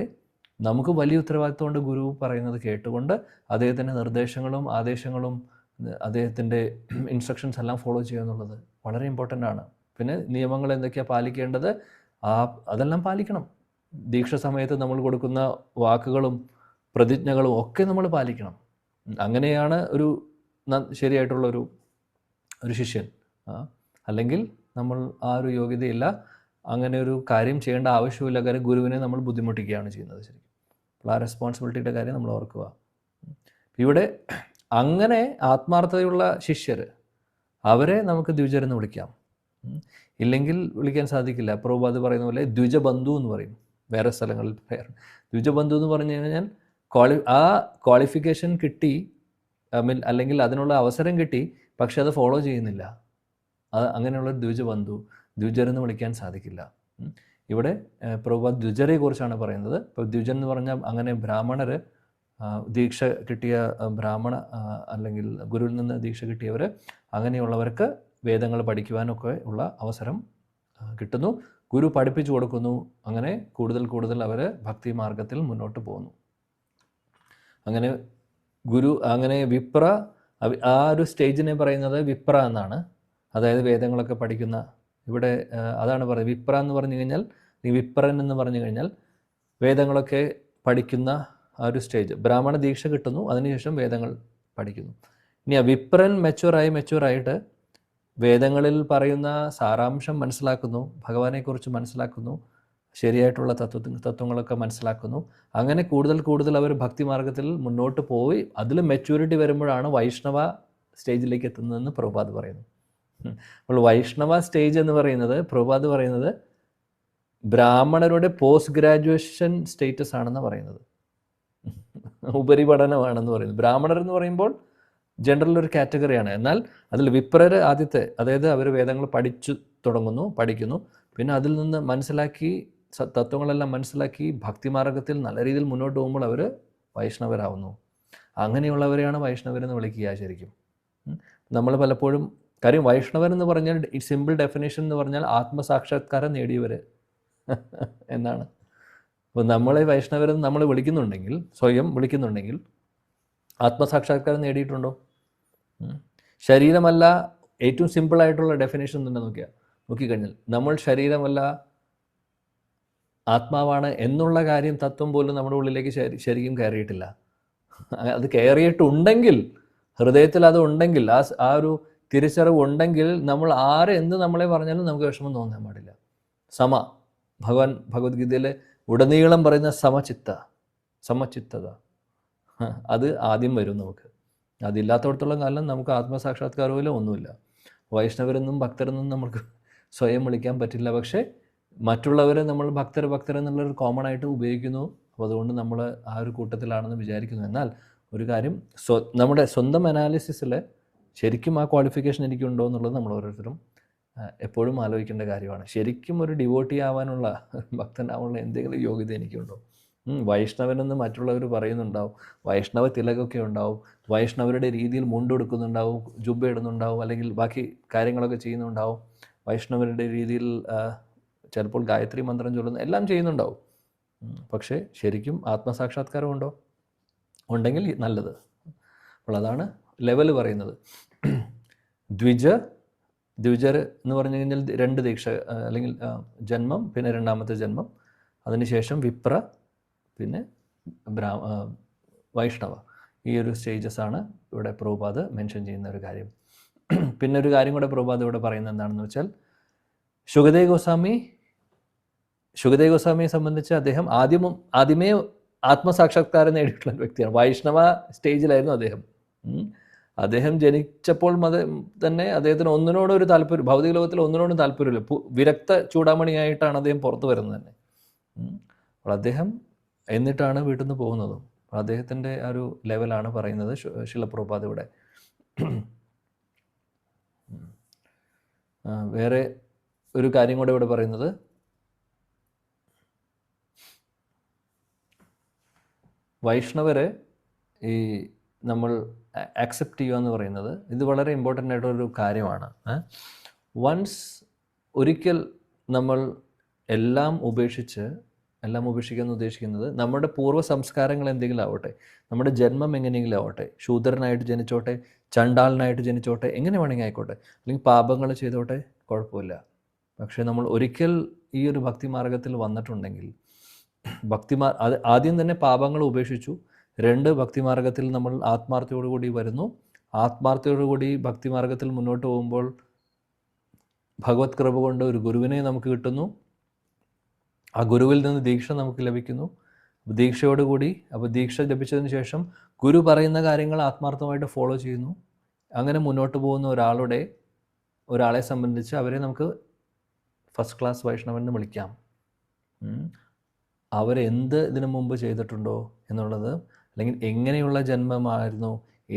നമുക്ക് വലിയ ഉത്തരവാദിത്വമുണ്ട് ഗുരു പറയുന്നത് കേട്ടുകൊണ്ട് അദ്ദേഹത്തിൻ്റെ നിർദ്ദേശങ്ങളും ആദേശങ്ങളും അദ്ദേഹത്തിൻ്റെ ഇൻസ്ട്രക്ഷൻസ് എല്ലാം ഫോളോ ചെയ്യുക എന്നുള്ളത് വളരെ ഇമ്പോർട്ടൻ്റ് ആണ്. പിന്നെ നിയമങ്ങൾ എന്തൊക്കെയാണ് പാലിക്കേണ്ടത് അതെല്ലാം പാലിക്കണം. ദീക്ഷ സമയത്ത് നമ്മൾ കൊടുക്കുന്ന വാക്കുകളും പ്രതിജ്ഞകളും ഒക്കെ നമ്മൾ പാലിക്കണം. അങ്ങനെയാണ് ഒരു ശരിയായിട്ടുള്ള ഒരു ശിഷ്യൻ. അല്ലെങ്കിൽ നമ്മൾ ആ ഒരു യോഗ്യതയില്ല, അങ്ങനെ ഒരു കാര്യം ചെയ്യേണ്ട ആവശ്യമില്ല. കാര്യം ഗുരുവിനെ നമ്മൾ ബുദ്ധിമുട്ടിക്കുകയാണ് ചെയ്യുന്നത് ശരിക്കും. അപ്പോൾ ആ റെസ്പോൺസിബിലിറ്റിയുടെ കാര്യം നമ്മൾ ഓർക്കുക. ഇവിടെ അങ്ങനെ ആത്മാർത്ഥതയുള്ള ശിഷ്യർ, അവരെ നമുക്ക് ദ്വിജരെന്ന് വിളിക്കാം. ഇല്ലെങ്കിൽ വിളിക്കാൻ സാധിക്കില്ല. പ്രഭുപാദ് പറയുന്ന പോലെ ദ്വിജബന്ധു എന്ന് പറയും വേറെ സ്ഥലങ്ങളിൽ പറയാറ്. ദ്വിജബന്ധു എന്ന് പറഞ്ഞു കഴിഞ്ഞാൽ ആ ക്വാളിഫിക്കേഷൻ കിട്ടി, അല്ലെങ്കിൽ അതിനുള്ള അവസരം കിട്ടി, പക്ഷെ അത് ഫോളോ ചെയ്യുന്നില്ല. അങ്ങനെയുള്ള ദ്വിജരെന്ന് വിളിക്കാൻ സാധിക്കില്ല. ഇവിടെ പ്രഭുപാദ് ദ്വിജരെ കുറിച്ചാണ് പറയുന്നത്. ഇപ്പോൾ ദ്വിജൻ എന്ന് പറഞ്ഞാൽ അങ്ങനെ ബ്രാഹ്മണർ, ദീക്ഷ കിട്ടിയ അല്ലെങ്കിൽ ഗുരുവിൽ നിന്ന് ദീക്ഷ കിട്ടിയവർ, അങ്ങനെയുള്ളവർക്ക് വേദങ്ങൾ പഠിക്കുവാനൊക്കെ ഉള്ള അവസരം കിട്ടുന്നു. ഗുരു പഠിപ്പിച്ചു കൊടുക്കുന്നു. അങ്ങനെ കൂടുതൽ അവർ ഭക്തി മാർഗത്തിൽ മുന്നോട്ട് പോകുന്നു. അങ്ങനെ വിപ്ര, ആ ഒരു സ്റ്റേജിനെ പറയുന്നത് വിപ്ര എന്നാണ്. അതായത് വേദങ്ങളൊക്കെ പഠിക്കുന്ന, ഇവിടെ അതാണ് പറയുന്നത്. വിപ്ര എന്ന് പറഞ്ഞു കഴിഞ്ഞാൽ, വിപ്രൻ എന്ന് പറഞ്ഞു കഴിഞ്ഞാൽ വേദങ്ങളൊക്കെ പഠിക്കുന്ന ആ ഒരു സ്റ്റേജ്. ബ്രാഹ്മണ ദീക്ഷ കിട്ടുന്നു, അതിനുശേഷം വേദങ്ങൾ പഠിക്കുന്നു. ഇനി ആ വിപ്രൻ മെച്യൂറായിട്ട് വേദങ്ങളിൽ പറയുന്ന സാരാംശം മനസ്സിലാക്കുന്നു, ഭഗവാനെക്കുറിച്ച് മനസ്സിലാക്കുന്നു, ശരിയായിട്ടുള്ള തത്വങ്ങളൊക്കെ മനസ്സിലാക്കുന്നു. അങ്ങനെ കൂടുതൽ അവർ ഭക്തിമാർഗത്തിൽ മുന്നോട്ട് പോയി അതിൽ മെച്യൂരിറ്റി വരുമ്പോഴാണ് വൈഷ്ണവ സ്റ്റേജിലേക്ക് എത്തുന്നതെന്ന് പ്രഭുപാദ് പറയുന്നു. അപ്പോൾ വൈഷ്ണവ സ്റ്റേജ് എന്ന് പറയുന്നത്, പ്രഭുപാദ് പറയുന്നത് ബ്രാഹ്മണരുടെ പോസ്റ്റ് ഗ്രാജുവേഷൻ സ്റ്റേറ്റസ് ആണെന്ന് പറയുന്നത്, ഉപരിപഠനമാണെന്ന് പറയുന്നത്. ബ്രാഹ്മണർ എന്ന് പറയുമ്പോൾ ജനറൽ ഒരു കാറ്റഗറിയാണ്. എന്നാൽ അതിൽ വിപ്രർ ആദ്യത്തെ, അതായത് അവർ വേദങ്ങൾ പഠിക്കുന്നു, പിന്നെ അതിൽ നിന്ന് മനസ്സിലാക്കി തത്വങ്ങളെല്ലാം മനസ്സിലാക്കി ഭക്തിമാർഗത്തിൽ നല്ല രീതിയിൽ മുന്നോട്ട് പോകുമ്പോൾ അവർ വൈഷ്ണവരാകുന്നു. അങ്ങനെയുള്ളവരെയാണ് വൈഷ്ണവരെന്ന് വിളിക്കുക ശരിക്കും. നമ്മൾ പലപ്പോഴും, കാര്യം വൈഷ്ണവരെന്ന് പറഞ്ഞാൽ സിമ്പിൾ ഡെഫിനേഷൻ എന്ന് പറഞ്ഞാൽ ആത്മസാക്ഷാത്കാരം നേടിയവർ എന്നാണ്. അപ്പോൾ നമ്മളെ വൈഷ്ണവരെന്ന് നമ്മൾ വിളിക്കുന്നുണ്ടെങ്കിൽ, സ്വയം വിളിക്കുന്നുണ്ടെങ്കിൽ, ആത്മസാക്ഷാത്കാരം നേടിയിട്ടുണ്ടോ? ശരീരമല്ല ഏറ്റവും സിമ്പിളായിട്ടുള്ള ഡെഫിനേഷൻ തന്നെ നോക്കിക്കഴിഞ്ഞാൽ നമ്മൾ ശരീരമല്ല ആത്മാവാണ് എന്നുള്ള കാര്യം, തത്വം പോലും നമ്മുടെ ഉള്ളിലേക്ക് ശരിക്കും കയറിയിട്ടില്ല. അത് കയറിയിട്ടുണ്ടെങ്കിൽ, ഹൃദയത്തിൽ അത് ഉണ്ടെങ്കിൽ, ആ ഒരു തിരിച്ചറിവ് ഉണ്ടെങ്കിൽ, നമ്മൾ എന്ത് നമ്മളെ പറഞ്ഞാലും നമുക്ക് വിഷമം തോന്നാൻ പാടില്ല. ഭഗവത്ഗീതയിലെ ഉടനീളം പറയുന്ന സമചിത്തത, അത് ആദ്യം വരും നമുക്ക്. അതില്ലാത്തടത്തോളം കാലം നമുക്ക് ആത്മസാക്ഷാത്കാരമില്ല, ഒന്നുമില്ല. വൈഷ്ണവരെന്നും ഭക്തരെന്നും നമുക്ക് സ്വയം വിളിക്കാൻ പറ്റില്ല. പക്ഷേ മറ്റുള്ളവരെ നമ്മൾ ഭക്തർ എന്നുള്ളൊരു കോമൺ ആയിട്ട് ഉപയോഗിക്കുന്നു. അപ്പോൾ അതുകൊണ്ട് നമ്മൾ ആ ഒരു കൂട്ടത്തിലാണെന്ന് വിചാരിക്കുന്നു. എന്നാൽ ഒരു കാര്യം, നമ്മുടെ സ്വന്തം അനാലിസിസിൽ ശരിക്കും ആ ക്വാളിഫിക്കേഷൻ എനിക്കുണ്ടോ എന്നുള്ളത് നമ്മൾ ഓരോരുത്തരും എപ്പോഴും ആലോചിക്കേണ്ട കാര്യമാണ്. ശരിക്കും ഒരു ഡിവോട്ടി ആവാനുള്ള, ഭക്തനാവാനുള്ള എന്തെങ്കിലും യോഗ്യത എനിക്കുണ്ടോ? വൈഷ്ണവനെന്ന് മറ്റുള്ളവർ പറയുന്നുണ്ടാവും, വൈഷ്ണവ തിലകൊക്കെ ഉണ്ടാവും, വൈഷ്ണവരുടെ രീതിയിൽ മുണ്ടെടുക്കുന്നുണ്ടാവും, ജുബ്ബ ഇടുന്നുണ്ടാവും, അല്ലെങ്കിൽ ബാക്കി കാര്യങ്ങളൊക്കെ ചെയ്യുന്നുണ്ടാവും, വൈഷ്ണവരുടെ രീതിയിൽ ചിലപ്പോൾ ഗായത്രി മന്ത്രം ചൊല്ലുന്നു, എല്ലാം ചെയ്യുന്നുണ്ടാവും. പക്ഷേ ശരിക്കും ആത്മസാക്ഷാത്കാരം ഉണ്ടോ? ഉണ്ടെങ്കിൽ നല്ലത്. അപ്പോൾ അതാണ് ലെവൽ പറയുന്നത്. ദ്വിജർ എന്ന് പറഞ്ഞു കഴിഞ്ഞാൽ 2 ദീക്ഷ, അല്ലെങ്കിൽ ജന്മം, പിന്നെ 2ാമത്തെ ജന്മം, അതിനുശേഷം വിപ്ര, പിന്നെ വൈഷ്ണവ. ഈ ഒരു സ്റ്റേജസ് ആണ് ഇവിടെ പ്രഭുപാദ് മെൻഷൻ ചെയ്യുന്ന ഒരു കാര്യം. പിന്നെ ഒരു കാര്യം കൂടെ പ്രഭുപാദ് ഇവിടെ പറയുന്നത് എന്താണെന്ന് വെച്ചാൽ, ശുകദേവ് ഗോസ്വാമിയെ സംബന്ധിച്ച് അദ്ദേഹം ആദ്യമേ ആത്മസാക്ഷാത്കാരം നേടിയിട്ടുള്ള വ്യക്തിയാണ്. വൈഷ്ണവ സ്റ്റേജിലായിരുന്നു അദ്ദേഹം ജനിച്ചപ്പോൾ തന്നെ അദ്ദേഹത്തിന് ഒന്നിനോടൊരു താല്പര്യം, ഭൗതിക ലോകത്തിൽ ഒന്നിനോടും താല്പര്യമില്ല. വിരക്ത ചൂടാമണിയായിട്ടാണ് അദ്ദേഹം പുറത്തു വരുന്നത് തന്നെ. അപ്പോൾ അദ്ദേഹം എന്നിട്ടാണ് വീട്ടിൽ നിന്ന് പോകുന്നതും. അദ്ദേഹത്തിൻ്റെ ആ ഒരു ലെവലാണ് പറയുന്നത് ശില പ്രഭുപാദ് ഇവിടെ. വേറെ ഒരു കാര്യം കൂടെ ഇവിടെ പറയുന്നത്, വൈഷ്ണവരെ ഈ നമ്മൾ ആക്സെപ്റ്റ് ചെയ്യുക എന്ന് പറയുന്നത് ഇത് വളരെ ഇമ്പോർട്ടൻ്റ് ആയിട്ടൊരു കാര്യമാണ്. വൺസ് ഒരിക്കൽ നമ്മൾ എല്ലാം ഉപേക്ഷിക്കുക എന്ന് ഉദ്ദേശിക്കുന്നത് നമ്മുടെ പൂർവ്വ സംസ്കാരങ്ങൾ എന്തെങ്കിലും ആവട്ടെ, നമ്മുടെ ജന്മം എങ്ങനെയെങ്കിലും ആവട്ടെ, ശൂദ്രനായിട്ട് ജനിച്ചോട്ടെ, ചണ്ടാളനായിട്ട് ജനിച്ചോട്ടെ, എങ്ങനെ വേണമെങ്കിൽ ആയിക്കോട്ടെ, അല്ലെങ്കിൽ പാപങ്ങൾ ചെയ്തോട്ടെ, കുഴപ്പമില്ല. പക്ഷേ നമ്മൾ ഒരിക്കൽ ഈ ഒരു ഭക്തിമാർഗത്തിൽ വന്നിട്ടുണ്ടെങ്കിൽ അത് ആദ്യം തന്നെ പാപങ്ങൾ ഉപേക്ഷിച്ചു. 2, ഭക്തിമാർഗത്തിൽ നമ്മൾ ആത്മാർത്ഥതയോടുകൂടി വരുന്നു. ആത്മാർത്ഥതയോടുകൂടി ഭക്തിമാർഗത്തിൽ മുന്നോട്ട് പോകുമ്പോൾ ഭഗവത് കൃപ കൊണ്ട് ഒരു ഗുരുവിനെ നമുക്ക് കിട്ടുന്നു. ആ ഗുരുവിൽ നിന്ന് ദീക്ഷ നമുക്ക് ലഭിക്കുന്നു. ദീക്ഷയോടുകൂടി ദീക്ഷ ലഭിച്ചതിന് ശേഷം ഗുരു പറയുന്ന കാര്യങ്ങൾ ആത്മാർത്ഥമായിട്ട് ഫോളോ ചെയ്യുന്നു. അങ്ങനെ മുന്നോട്ട് പോകുന്ന ഒരാളെ സംബന്ധിച്ച് അവരെ നമുക്ക് ഫസ്റ്റ് ക്ലാസ് വൈഷ്ണവൻ എന്ന് വിളിക്കാം. അവരെന്ത് ഇതിനു മുമ്പ് ചെയ്തിട്ടുണ്ടോ എന്നുള്ളത്, അല്ലെങ്കിൽ എങ്ങനെയുള്ള ജന്മമായിരുന്നു,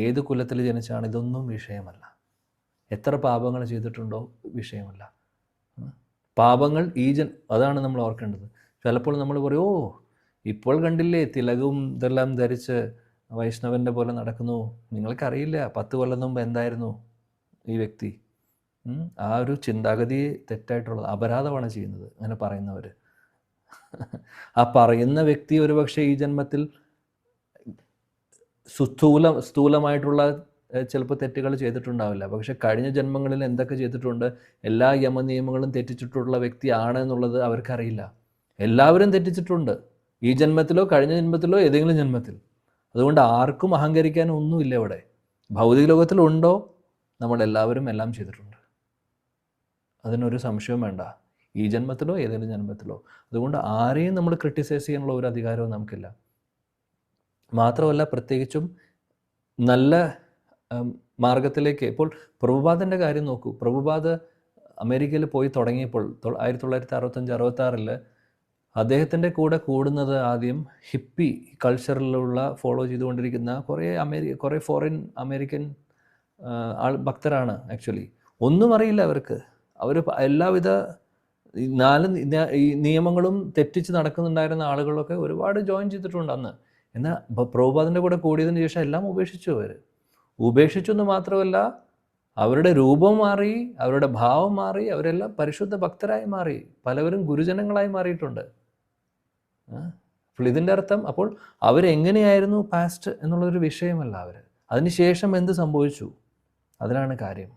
ഏത് കുലത്തിൽ ജനിച്ചാണ്, ഇതൊന്നും വിഷയമല്ല. എത്ര പാപങ്ങൾ ചെയ്തിട്ടുണ്ടോ വിഷയമല്ല. പാപങ്ങൾ അതാണ് നമ്മൾ ഓർക്കേണ്ടത്. ചിലപ്പോൾ നമ്മൾ പറയും, ഓ ഇപ്പോൾ കണ്ടില്ലേ തിലകവും ഇതെല്ലാം ധരിച്ച് വൈഷ്ണവൻ്റെ പോലെ നടക്കുന്നു, നിങ്ങൾക്കറിയില്ല 10 കൊല്ലം മുമ്പ് എന്തായിരുന്നു ഈ വ്യക്തി. ആ ഒരു ചിന്താഗതി തെറ്റായിട്ടുള്ളത്, അപരാധമാണ് ചെയ്യുന്നത് അങ്ങനെ പറയുന്നവർ. ആ പറയുന്ന വ്യക്തി ഒരുപക്ഷെ ഈ ജന്മത്തിൽ സ്ഥൂലമായിട്ടുള്ള ചിലപ്പോൾ തെറ്റുകൾ ചെയ്തിട്ടുണ്ടാവില്ല. പക്ഷെ കഴിഞ്ഞ ജന്മങ്ങളിൽ എന്തൊക്കെ ചെയ്തിട്ടുണ്ട്, എല്ലാ യമനിയമങ്ങളും തെറ്റിച്ചിട്ടുള്ള വ്യക്തിയാണ് എന്നുള്ളത് അവർക്കറിയില്ല. എല്ലാവരും തെറ്റിച്ചിട്ടുണ്ട്, ഈ ജന്മത്തിലോ കഴിഞ്ഞ ജന്മത്തിലോ ഏതെങ്കിലും ജന്മത്തിൽ. അതുകൊണ്ട് ആർക്കും അഹങ്കരിക്കാൻ ഒന്നുമില്ല ഇവിടെ. ഭൗതിക ലോകത്തിലുണ്ടോ, നമ്മളെല്ലാവരും എല്ലാം ചെയ്തിട്ടുണ്ട്, അതിനൊരു സംശയവും വേണ്ട, ഈ ജന്മത്തിലോ ഏതെങ്കിലും ജന്മത്തിലോ. അതുകൊണ്ട് ആരെയും നമ്മൾ ക്രിട്ടിസൈസ് ചെയ്യാനുള്ള ഒരു അധികാരവും നമുക്കില്ല. മാത്രമല്ല, പ്രത്യേകിച്ചും നല്ല മാർഗത്തിലേക്ക് ഇപ്പോൾ പ്രഭുപാദൻ്റെ കാര്യം നോക്കൂ. പ്രഭുപാദ് അമേരിക്കയിൽ പോയി തുടങ്ങിയപ്പോൾ 1965-66 അദ്ദേഹത്തിൻ്റെ കൂടെ കൂടുന്നത് ആദ്യം ഹിപ്പി കൾച്ചറിലുള്ള ഫോളോ ചെയ്തുകൊണ്ടിരിക്കുന്ന കുറേ ഫോറിൻ അമേരിക്കൻ ഭക്തരാണ്. ആക്ച്വലി ഒന്നും അറിയില്ല അവർക്ക്. അവർ എല്ലാവിധ ഈ നിയമങ്ങളും തെറ്റിച്ച് നടക്കുന്നുണ്ടായിരുന്ന ആളുകളൊക്കെ ഒരുപാട് ജോയിൻ ചെയ്തിട്ടുണ്ട് അന്ന്. എന്നാൽ പ്രഭുപാദിൻ്റെ കൂടെ കൂടിയതിന് ശേഷം എല്ലാം ഉപേക്ഷിച്ചു എന്ന് മാത്രമല്ല, അവരുടെ രൂപം മാറി, അവരുടെ ഭാവം മാറി, അവരെല്ലാം പരിശുദ്ധ ഭക്തരായി മാറി, പലവരും ഗുരുജനങ്ങളായി മാറിയിട്ടുണ്ട്. അപ്പോൾ ഇതിൻ്റെ അർത്ഥം, അപ്പോൾ അവരെങ്ങനെയായിരുന്നു പാസ്റ്റ് എന്നുള്ളൊരു വിഷയമല്ല. അതിനുശേഷം എന്ത് സംഭവിച്ചു, അതിലാണ് കാര്യം.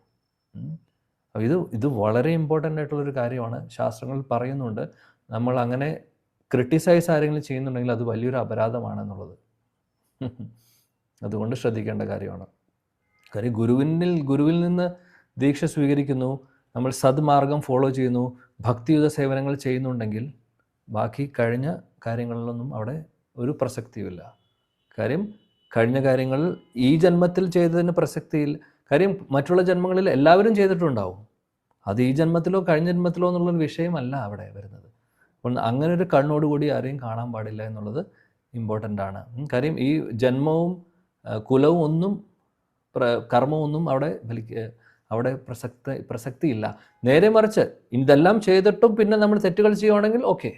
ഇത് വളരെ ഇമ്പോർട്ടൻ്റ് ആയിട്ടുള്ളൊരു കാര്യമാണ്. ശാസ്ത്രങ്ങളിൽ പറയുന്നുണ്ട്, നമ്മൾ അങ്ങനെ ക്രിട്ടിസൈസ് ആരെങ്കിലും ചെയ്യുന്നുണ്ടെങ്കിൽ അത് വലിയൊരു അപരാധമാണെന്നുള്ളത്. അതുകൊണ്ട് ശ്രദ്ധിക്കേണ്ട കാര്യമാണ്. കാര്യം ഗുരുവിൽ നിന്ന് ദീക്ഷ സ്വീകരിക്കുന്നു, നമ്മൾ സദ്മാർഗം ഫോളോ ചെയ്യുന്നു, ഭക്തിയുത സേവനങ്ങൾ ചെയ്യുന്നുണ്ടെങ്കിൽ ബാക്കി കഴിഞ്ഞ കാര്യങ്ങളിലൊന്നും അവിടെ ഒരു പ്രസക്തിയുമില്ല. കാര്യം കഴിഞ്ഞ കാര്യങ്ങൾ ഈ ജന്മത്തിൽ ചെയ്തതിന് പ്രസക്തിയിൽ. കാര്യം മറ്റുള്ള ജന്മങ്ങളിൽ എല്ലാവരും ചെയ്തിട്ടുണ്ടാവും, അത് ഈ ജന്മത്തിലോ കഴിഞ്ഞ ജന്മത്തിലോ എന്നുള്ളൊരു വിഷയമല്ല അവിടെ വരുന്നത്. അപ്പോൾ അങ്ങനെ ഒരു കണ്ണോടുകൂടി ആരെയും കാണാൻ പാടില്ല എന്നുള്ളത് ഇമ്പോർട്ടൻ്റ് ആണ്. കാര്യം ഈ ജന്മവും കുലവും ഒന്നും കർമ്മവും ഒന്നും അവിടെ പ്രസക്തിയില്ല. നേരെ മറിച്ച് ഇതെല്ലാം ചെയ്തിട്ടും പിന്നെ നമ്മൾ തെറ്റുകൾ ചെയ്യുകയാണെങ്കിൽ ഓക്കെ.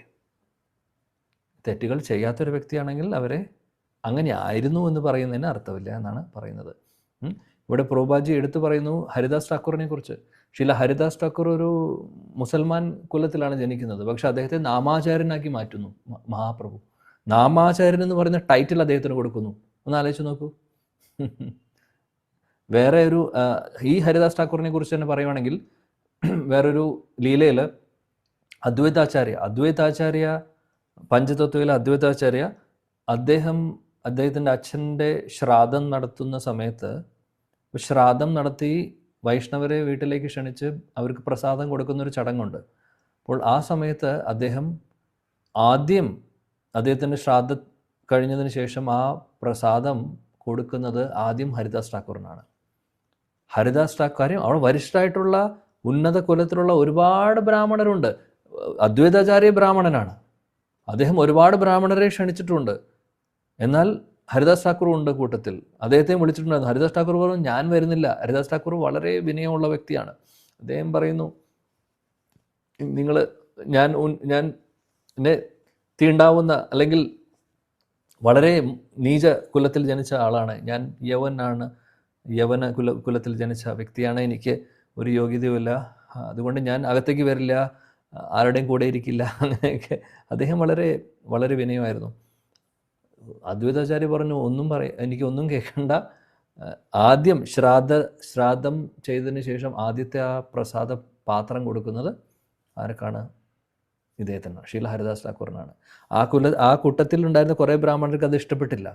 തെറ്റുകൾ ചെയ്യാത്തൊരു വ്യക്തിയാണെങ്കിൽ അവരെ അങ്ങനെ ആയിരുന്നു എന്ന് പറയുന്നതിന് അർത്ഥമില്ല എന്നാണ് പറയുന്നത്. ഇവിടെ പ്രഭുപാദ് എടുത്തു പറയുന്നു ഹരിദാസ് ഠാക്കൂറിനെ കുറിച്ച്. ശീല ഹരിദാസ് ഠാക്കൂർ ഒരു മുസൽമാൻ കുലത്തിലാണ് ജനിക്കുന്നത്, പക്ഷെ അദ്ദേഹത്തെ നാമാചാര്യനാക്കി മാറ്റുന്നു മഹാപ്രഭു. നാമാചാര്യൻ എന്ന് പറയുന്ന ടൈറ്റിൽ അദ്ദേഹത്തിന് കൊടുക്കുന്നു. ഒന്ന് ആലോചിച്ച് നോക്കൂ. വേറെ ഈ ഹരിദാസ് ഠാക്കൂറിനെ കുറിച്ച് തന്നെ പറയുവാണെങ്കിൽ വേറൊരു ലീലയിൽ അദ്വൈതാചാര്യ പഞ്ചതത്വയിലെ അദ്വൈതാചാര്യ അദ്ദേഹത്തിൻ്റെ അച്ഛൻ്റെ ശ്രാദ്ധം നടത്തുന്ന സമയത്ത് ശ്രാദ്ധം നടത്തി വൈഷ്ണവരെ വീട്ടിലേക്ക് ക്ഷണിച്ച് അവർക്ക് പ്രസാദം കൊടുക്കുന്നൊരു ചടങ്ങുണ്ട്. അപ്പോൾ ആ സമയത്ത് അദ്ദേഹത്തിൻ്റെ ശ്രാദ്ധം കഴിഞ്ഞതിന് ശേഷം ആ പ്രസാദം കൊടുക്കുന്നത് ആദ്യം ഹരിദാസ് ഠാക്കൂറിനാണ്. ഹരിദാസ് ഠാക്കൂർ അവിടെ വരിഷ്ഠരായിട്ടുള്ള ഉന്നത കുലത്തിലുള്ള ഒരുപാട് ബ്രാഹ്മണരുണ്ട്. അദ്വൈതാചാര്യ ബ്രാഹ്മണനാണ്, അദ്ദേഹം ഒരുപാട് ബ്രാഹ്മണരെ ക്ഷണിച്ചിട്ടുണ്ട്. എന്നാൽ ഹരിദാസ് ഠാക്കൂർ ഉണ്ട് കൂട്ടത്തിൽ. അദ്ദേഹത്തെയും വിളിച്ചിട്ടുണ്ടായിരുന്നു. ഹരിദാസ് ഠാക്കൂർ പറഞ്ഞു ഞാൻ വരുന്നില്ല. ഹരിദാസ് ഠാക്കൂർ വളരെ വിനയമുള്ള വ്യക്തിയാണ്. അദ്ദേഹം പറയുന്നു ഞാൻ എന്നെ തീണ്ടാവുന്ന അല്ലെങ്കിൽ വളരെ നീച കുലത്തിൽ ജനിച്ച ആളാണ് ഞാൻ, യവന കുലത്തിൽ ജനിച്ച വ്യക്തിയാണ്, എനിക്ക് ഒരു യോഗ്യതയുമില്ല, അതുകൊണ്ട് ഞാൻ അകത്തേക്ക് വരില്ല, ആരുടെയും കൂടെ ഇരിക്കില്ല, അങ്ങനെയൊക്കെ. അദ്ദേഹം വളരെ വളരെ വിനയമായിരുന്നു. അദ്വൈതാചാര്യ പറഞ്ഞു, എനിക്കൊന്നും കേൾക്കണ്ട, ആദ്യം ശ്രാദ്ധം ചെയ്തതിന് ശേഷം ആദ്യത്തെ ആ പ്രസാദ പാത്രം കൊടുക്കുന്നത് ആർക്കാണ്? ഇദ്ദേഹത്തിനാണ്, ശ്രീല ഹരിദാസ് ഠാക്കൂറിനാണ്. ആ കൂട്ടത്തിൽ ഉണ്ടായിരുന്ന കുറേ ബ്രാഹ്മണർക്ക് അത് ഇഷ്ടപ്പെട്ടില്ല.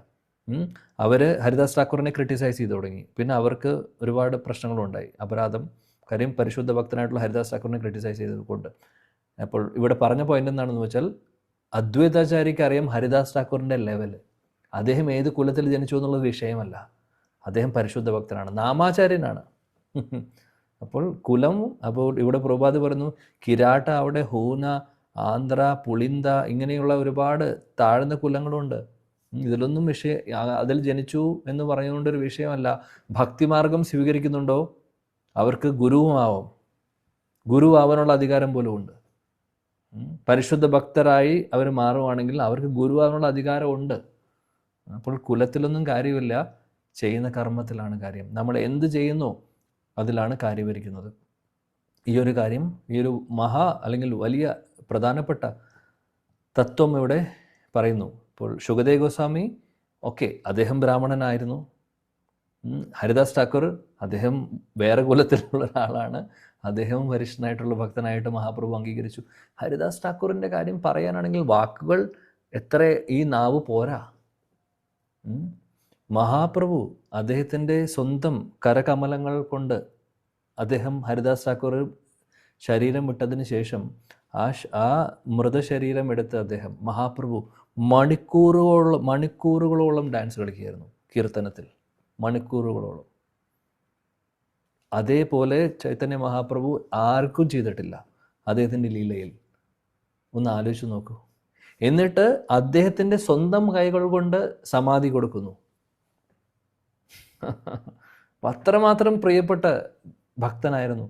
അവർ ഹരിദാസ് ഠാക്കൂറിനെ ക്രിട്ടിസൈസ് ചെയ്തു തുടങ്ങി. പിന്നെ അവർക്ക് ഒരുപാട് പ്രശ്നങ്ങളുണ്ടായി, അപരാധം. കാര്യം പരിശുദ്ധ ഭക്തനായിട്ടുള്ള ഹരിദാസ് ഠാക്കൂറിനെ ക്രിട്ടിസൈസ് ചെയ്തതുകൊണ്ട്. അപ്പോൾ ഇവിടെ പറഞ്ഞ പോയിന്റ് എന്താണെന്ന് വെച്ചാൽ, അദ്വൈതാചാര്യക്ക് അറിയാം ഹരിദാസ് ഠാക്കൂറിൻ്റെ ലെവല്. അദ്ദേഹം ഏത് കുലത്തിൽ ജനിച്ചു എന്നുള്ളത് വിഷയമല്ല, അദ്ദേഹം പരിശുദ്ധ ഭക്തനാണ്, നാമാചാര്യനാണ്. അപ്പോൾ ഇവിടെ പ്രഭുപാദ് പറയുന്നു, കിരാട്ട, അവിടെ ഹൂന, ആന്ധ്ര, പുളിന്ത, ഇങ്ങനെയുള്ള ഒരുപാട് താഴ്ന്ന കുലങ്ങളുണ്ട്. ഇതിലൊന്നും അതിൽ ജനിച്ചു എന്ന് പറയുന്നതുകൊണ്ടൊരു വിഷയമല്ല. ഭക്തിമാർഗം സ്വീകരിക്കുന്നുണ്ടോ അവർക്ക് ഗുരുവാവാനുള്ള അധികാരം പോലും ഉണ്ട്. പരിശുദ്ധ ഭക്തരായി അവർ മാറുവാണെങ്കിൽ അവർക്ക് ഗുരുവാനുള്ള അധികാരമുണ്ട്. അപ്പോൾ കുലത്തിലൊന്നും കാര്യമില്ല, ചെയ്യുന്ന കർമ്മത്തിലാണ് കാര്യം. നമ്മൾ എന്ത് ചെയ്യുന്നു അതിലാണ് കാര്യമിരിക്കുന്നത്. ഈ ഒരു കാര്യം, ഈ ഒരു അല്ലെങ്കിൽ വലിയ പ്രധാനപ്പെട്ട തത്വം ഇവിടെ പറയുന്നു. ഇപ്പോൾ ശുകദേവ് ഗോസ്വാമി, അദ്ദേഹം ബ്രാഹ്മണനായിരുന്നു. ഹരിദാസ് ഠാക്കൂർ, അദ്ദേഹം വേറെ കുലത്തിലുള്ള ഒരാളാണ്, അദ്ദേഹം വരിഷ്ഠനായിട്ടുള്ള ഭക്തനായിട്ട് മഹാപ്രഭു അംഗീകരിച്ചു. ഹരിദാസ് ഠാക്കൂറിൻ്റെ കാര്യം പറയാനാണെങ്കിൽ വാക്കുകൾ എത്ര, ഈ നാവ് പോരാ. മഹാപ്രഭു അദ്ദേഹത്തിൻ്റെ സ്വന്തം കരകമലങ്ങൾ കൊണ്ട് അദ്ദേഹം ഹരിദാസ് ഠാക്കൂർ ശരീരം വിട്ടതിന് ശേഷം ആ മൃതശരീരം എടുത്ത് അദ്ദേഹം മഹാപ്രഭു മണിക്കൂറുകളോളം ഡാൻസ് കളിക്കുകയായിരുന്നു കീർത്തനത്തിൽ, മണിക്കൂറുകളോളം. അതേപോലെ ചൈതന്യ മഹാപ്രഭു ആർക്കും ചെയ്തിട്ടില്ല അദ്ദേഹത്തിൻ്റെ ലീലയിൽ. ഒന്ന് ആലോചിച്ച് നോക്കൂ. എന്നിട്ട് അദ്ദേഹത്തിൻ്റെ സ്വന്തം കൈകൾ കൊണ്ട് സമാധി കൊടുക്കുന്നു. അത്രമാത്രം പ്രിയപ്പെട്ട ഭക്തനായിരുന്നു.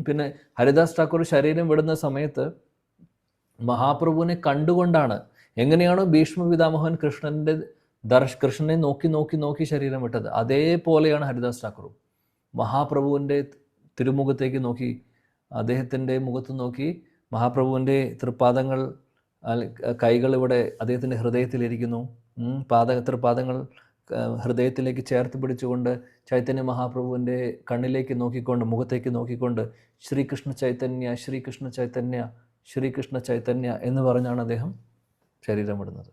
പിന്നെ ഹരിദാസ് ഠാക്കൂർ ശരീരം വിടുന്ന സമയത്ത് മഹാപ്രഭുവിനെ കണ്ടുകൊണ്ടാണ്, എങ്ങനെയാണോ ഭീഷ്മ പിതാമഹൻ കൃഷ്ണനെ നോക്കി ശരീരം വിട്ടത്, അതേപോലെയാണ് ഹരിദാസ് ഠാക്കൂറും. മഹാപ്രഭുവിൻ്റെ തിരുമുഖത്തേക്ക് നോക്കി, അദ്ദേഹത്തിൻ്റെ മുഖത്ത് നോക്കി, മഹാപ്രഭുവിൻ്റെ തൃപ്പാദങ്ങൾ, കൈകൾ ഇവിടെ അദ്ദേഹത്തിൻ്റെ ഹൃദയത്തിലിരിക്കുന്നു, തൃപ്പാദങ്ങൾ ഹൃദയത്തിലേക്ക് ചേർത്ത് പിടിച്ചുകൊണ്ട് ചൈതന്യ മഹാപ്രഭുവിൻ്റെ കണ്ണിലേക്ക് നോക്കിക്കൊണ്ട്, മുഖത്തേക്ക് നോക്കിക്കൊണ്ട് ശ്രീകൃഷ്ണ ചൈതന്യ ശ്രീകൃഷ്ണ ചൈതന്യ ശ്രീകൃഷ്ണ ചൈതന്യ എന്ന് പറഞ്ഞാണ് അദ്ദേഹം ശരീരം വിടുന്നത്.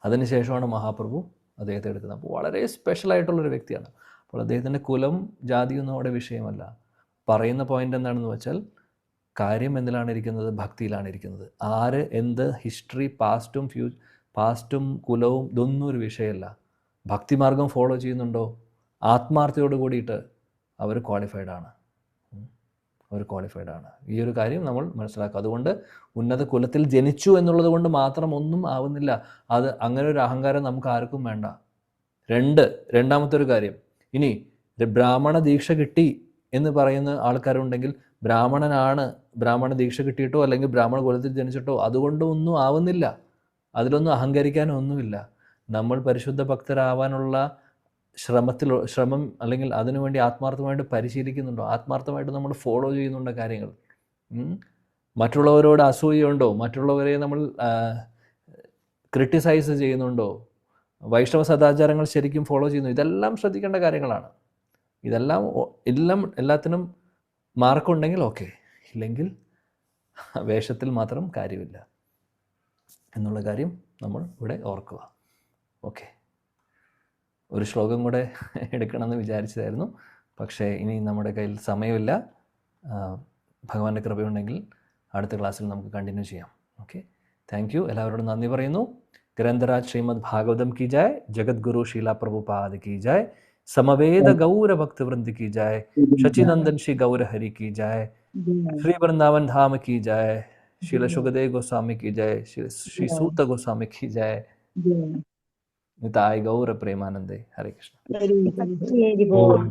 അതിനുശേഷമാണ് മഹാപ്രഭു അദ്ദേഹത്തെ എടുക്കുന്നത്. അപ്പോൾ വളരെ സ്പെഷ്യലായിട്ടുള്ളൊരു വ്യക്തിയാണ്. അപ്പോൾ അദ്ദേഹത്തിൻ്റെ കുലം ജാതിയൊന്നും അവിടെ വിഷയമല്ല. പറയുന്ന പോയിന്റ് എന്താണെന്ന് വെച്ചാൽ, കാര്യം എന്തിലാണ് ഇരിക്കുന്നത്? ഭക്തിയിലാണ് ഇരിക്കുന്നത്. ആര് എന്ത് ഹിസ്റ്ററി, പാസ്റ്റും കുലവും ഇതൊന്നും ഒരു വിഷയമല്ല. ഭക്തിമാർഗം ഫോളോ ചെയ്യുന്നുണ്ടോ, ആത്മാർത്ഥയോട് കൂടിയിട്ട് അവർ ക്വാളിഫൈഡ് ആണ്. ഈ ഒരു കാര്യം നമ്മൾ മനസ്സിലാക്കുക. അതുകൊണ്ട് ഉന്നത കുലത്തിൽ ജനിച്ചു എന്നുള്ളത് കൊണ്ട് മാത്രം ഒന്നും ആവുന്നില്ല. അത് അങ്ങനെ ഒരു അഹങ്കാരം നമുക്ക് ആർക്കും വേണ്ട. രണ്ടാമത്തെ ഒരു കാര്യം, ഇനി ബ്രാഹ്മണ ദീക്ഷ കിട്ടി എന്ന് പറയുന്ന ആൾക്കാരുണ്ടെങ്കിൽ, ബ്രാഹ്മണ ദീക്ഷ കിട്ടിയിട്ടോ അല്ലെങ്കിൽ ബ്രാഹ്മണ കുലത്തിൽ ജനിച്ചിട്ടോ അതുകൊണ്ട് ഒന്നും ആവുന്നില്ല. അതിലൊന്നും അഹങ്കരിക്കാനൊന്നുമില്ല. നമ്മൾ പരിശുദ്ധ ഭക്തരാവാനുള്ള ശ്രമം അല്ലെങ്കിൽ അതിനുവേണ്ടി ആത്മാർത്ഥമായിട്ട് പരിശീലിക്കുന്നുണ്ടോ, ആത്മാർത്ഥമായിട്ട് നമ്മൾ ഫോളോ ചെയ്യുന്നുണ്ടോ കാര്യങ്ങൾ? മറ്റുള്ളവരോട് അസൂയുണ്ടോ, മറ്റുള്ളവരെ നമ്മൾ ക്രിട്ടിസൈസ് ചെയ്യുന്നുണ്ടോ, വൈഷ്ണവ സദാചാരങ്ങൾ ശരിക്കും ഫോളോ ചെയ്യുന്നു? ഇതെല്ലാം ശ്രദ്ധിക്കേണ്ട കാര്യങ്ങളാണ്. എല്ലാത്തിനും മാർക്കുണ്ടെങ്കിൽ ഓക്കെ, ഇല്ലെങ്കിൽ വേഷത്തിൽ മാത്രം കാര്യമില്ല എന്നുള്ള കാര്യം നമ്മൾ ഇവിടെ ഓർക്കുക. ഓക്കെ, ഒരു ശ്ലോകം കൂടെ എടുക്കണമെന്ന് വിചാരിച്ചതായിരുന്നു, പക്ഷേ ഇനി നമ്മുടെ കയ്യിൽ സമയമില്ല. ഭഗവാന്റെ കൃപയുണ്ടെങ്കിൽ അടുത്ത ക്ലാസ്സിൽ നമുക്ക് കണ്ടിന്യൂ ചെയ്യാം. Okay, thank U. എല്ലാവരോടും നന്ദി പറയുന്നു. ഗ്രന്ഥരാജ് ശ്രീമദ് ഭാഗവതം കി ജായ്, ജഗദ്ഗുരു ശീല പ്രഭുപാദ് കി ജായ്, സമവേദ ഗൗര ഭക്ത വൃന്ദ की जय, शचिनंदन श्री गौर हरि की जय, श्री वृंदावन धाम की जय, श्रील सुखदेव गोस्वामी की जय, श्री सूत गोस्वामी की जय. निताय गौर प्रेमानंदे. हरे कृष्ण.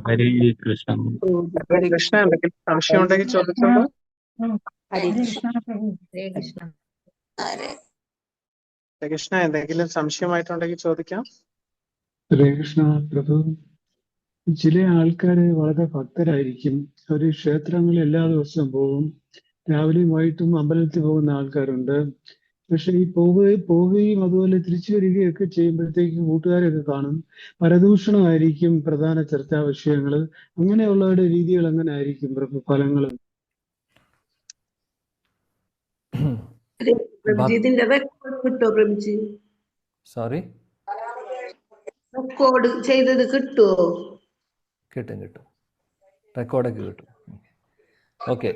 ഹരേ കൃഷ്ണ. ഹരേ കൃഷ്ണ. എന്തെങ്കിലും സംശയം ഉണ്ടെങ്കിൽ ചോദിച്ചോളൂ. ഹരേ കൃഷ്ണ. ഹരേ കൃഷ്ണ. കൃഷ്ണ എന്തെങ്കിലും സംശയമായിട്ടുണ്ടെങ്കിൽ ചോദിക്കാം. ഹരേ കൃഷ്ണ പ്രഭു. ചില ആൾക്കാര് വളരെ ഭക്തരായിരിക്കും. അവര് ക്ഷേത്രങ്ങളിൽ എല്ലാ ദിവസവും പോകും. രാവിലെയും വൈകിട്ടും അമ്പലത്തിൽ പോകുന്ന ആൾക്കാരുണ്ട്. പക്ഷെ ഈ പോവുകയും അതുപോലെ തിരിച്ചു വരികയൊക്കെ ചെയ്യുമ്പോഴത്തേക്കും കൂട്ടുകാരൊക്കെ കാണും. പരദൂഷണമായിരിക്കും പ്രധാന ചർച്ചാ വിഷയങ്ങള്. അങ്ങനെയുള്ളവരുടെ രീതികൾ എങ്ങനെ ആയിരിക്കും പ്രഭു ഫലങ്ങൾ? പ്രഭുജി ഇതിന്റെ റെക്കോർഡ് കിട്ടോ പ്രഭുജി? സോറി, റെക്കോർഡ് ചെയ്തത് കിട്ടുമോ? കിട്ടും, റെക്കോർഡൊക്കെ കിട്ടും. ഓക്കെ,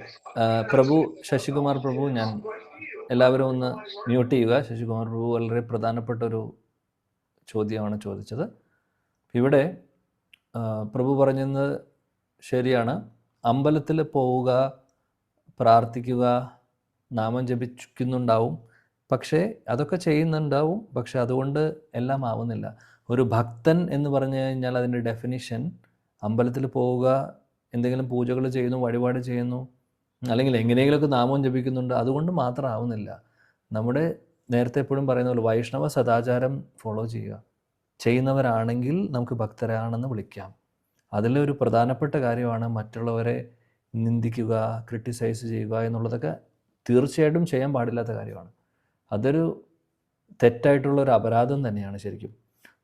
പ്രഭു ശശികുമാർ പ്രഭു, ഞാൻ എല്ലാവരും ഒന്ന് മ്യൂട്ട് ചെയ്യുക. ശശികുമാർ പ്രഭു വളരെ പ്രധാനപ്പെട്ട ഒരു ചോദ്യമാണ് ചോദിച്ചത്. ഇവിടെ പ്രഭു പറഞ്ഞത് ശരിയാണ്. അമ്പലത്തിൽ പോവുക, പ്രാർത്ഥിക്കുക, നാമം ജപിക്കുന്നുണ്ടാവും, പക്ഷേ അതൊക്കെ ചെയ്യുന്നുണ്ടാവും, പക്ഷെ അതുകൊണ്ട് എല്ലാം ആവുന്നില്ല. ഒരു ഭക്തൻ എന്ന് പറഞ്ഞു കഴിഞ്ഞാൽ അതിൻ്റെ ഡെഫിനിഷൻ അമ്പലത്തിൽ പോവുക, എന്തെങ്കിലും പൂജകൾ ചെയ്യുന്നു, വഴിപാട് ചെയ്യുന്നു, അല്ലെങ്കിൽ എങ്ങനെയെങ്കിലുമൊക്കെ നാമം ജപിക്കുന്നുണ്ട്, അതുകൊണ്ട് മാത്രം ആവുന്നില്ല. നമ്മുടെ നേരത്തെ എപ്പോഴും പറയുന്ന പോലെ വൈഷ്ണവ സദാചാരം ഫോളോ ചെയ്യുന്നവരാണെങ്കിൽ നമുക്ക് ഭക്തരാണെന്ന് വിളിക്കാം. അതിലൊരു പ്രധാനപ്പെട്ട കാര്യമാണ് മറ്റുള്ളവരെ നിന്ദിക്കുക, ക്രിട്ടിസൈസ് ചെയ്യുക എന്നുള്ളതൊക്കെ തീർച്ചയായിട്ടും ചെയ്യാൻ പാടില്ലാത്ത കാര്യമാണ്. അതൊരു തെറ്റായിട്ടുള്ളൊരു അപരാധം തന്നെയാണ് ശരിക്കും.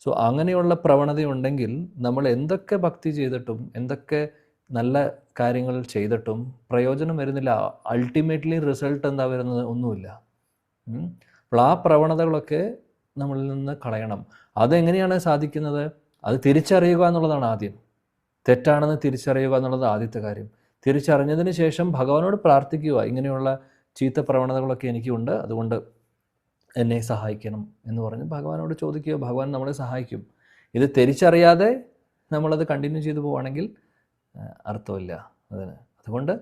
സോ അങ്ങനെയുള്ള പ്രവണതയുണ്ടെങ്കിൽ നമ്മൾ എന്തൊക്കെ ഭക്തി ചെയ്തിട്ടും എന്തൊക്കെ നല്ല കാര്യങ്ങൾ ചെയ്തിട്ടും പ്രയോജനം വരുന്നില്ല. അൾട്ടിമേറ്റ്ലി റിസൾട്ട് എന്താ വരുന്നത്? ഒന്നുമില്ല. അപ്പോൾ ആ പ്രവണതകളൊക്കെ നമ്മളിൽ നിന്ന് കളയണം. അതെങ്ങനെയാണ് സാധിക്കുന്നത്? അത് തിരിച്ചറിയുക എന്നുള്ളതാണ് ആദ്യം. തെറ്റാണെന്ന് തിരിച്ചറിയുക എന്നുള്ളത് ആദ്യത്തെ കാര്യം. തിരിച്ചറിഞ്ഞതിന് ശേഷം ഭഗവാനോട് പ്രാർത്ഥിക്കുക, ഇങ്ങനെയുള്ള ചീത്ത പ്രവണതകളൊക്കെ എനിക്കുണ്ട്, അതുകൊണ്ട് എന്നെ സഹായിക്കണം എന്ന് പറഞ്ഞ് ഭഗവാനോട് ചോദിക്കുക. ഭഗവാൻ നമ്മളെ സഹായിക്കും. ഇത് തിരിച്ചറിയാതെ നമ്മളത് കണ്ടിന്യൂ ചെയ്തു പോവുകയാണെങ്കിൽ അർത്ഥമില്ല അതിന്. അതുകൊണ്ട്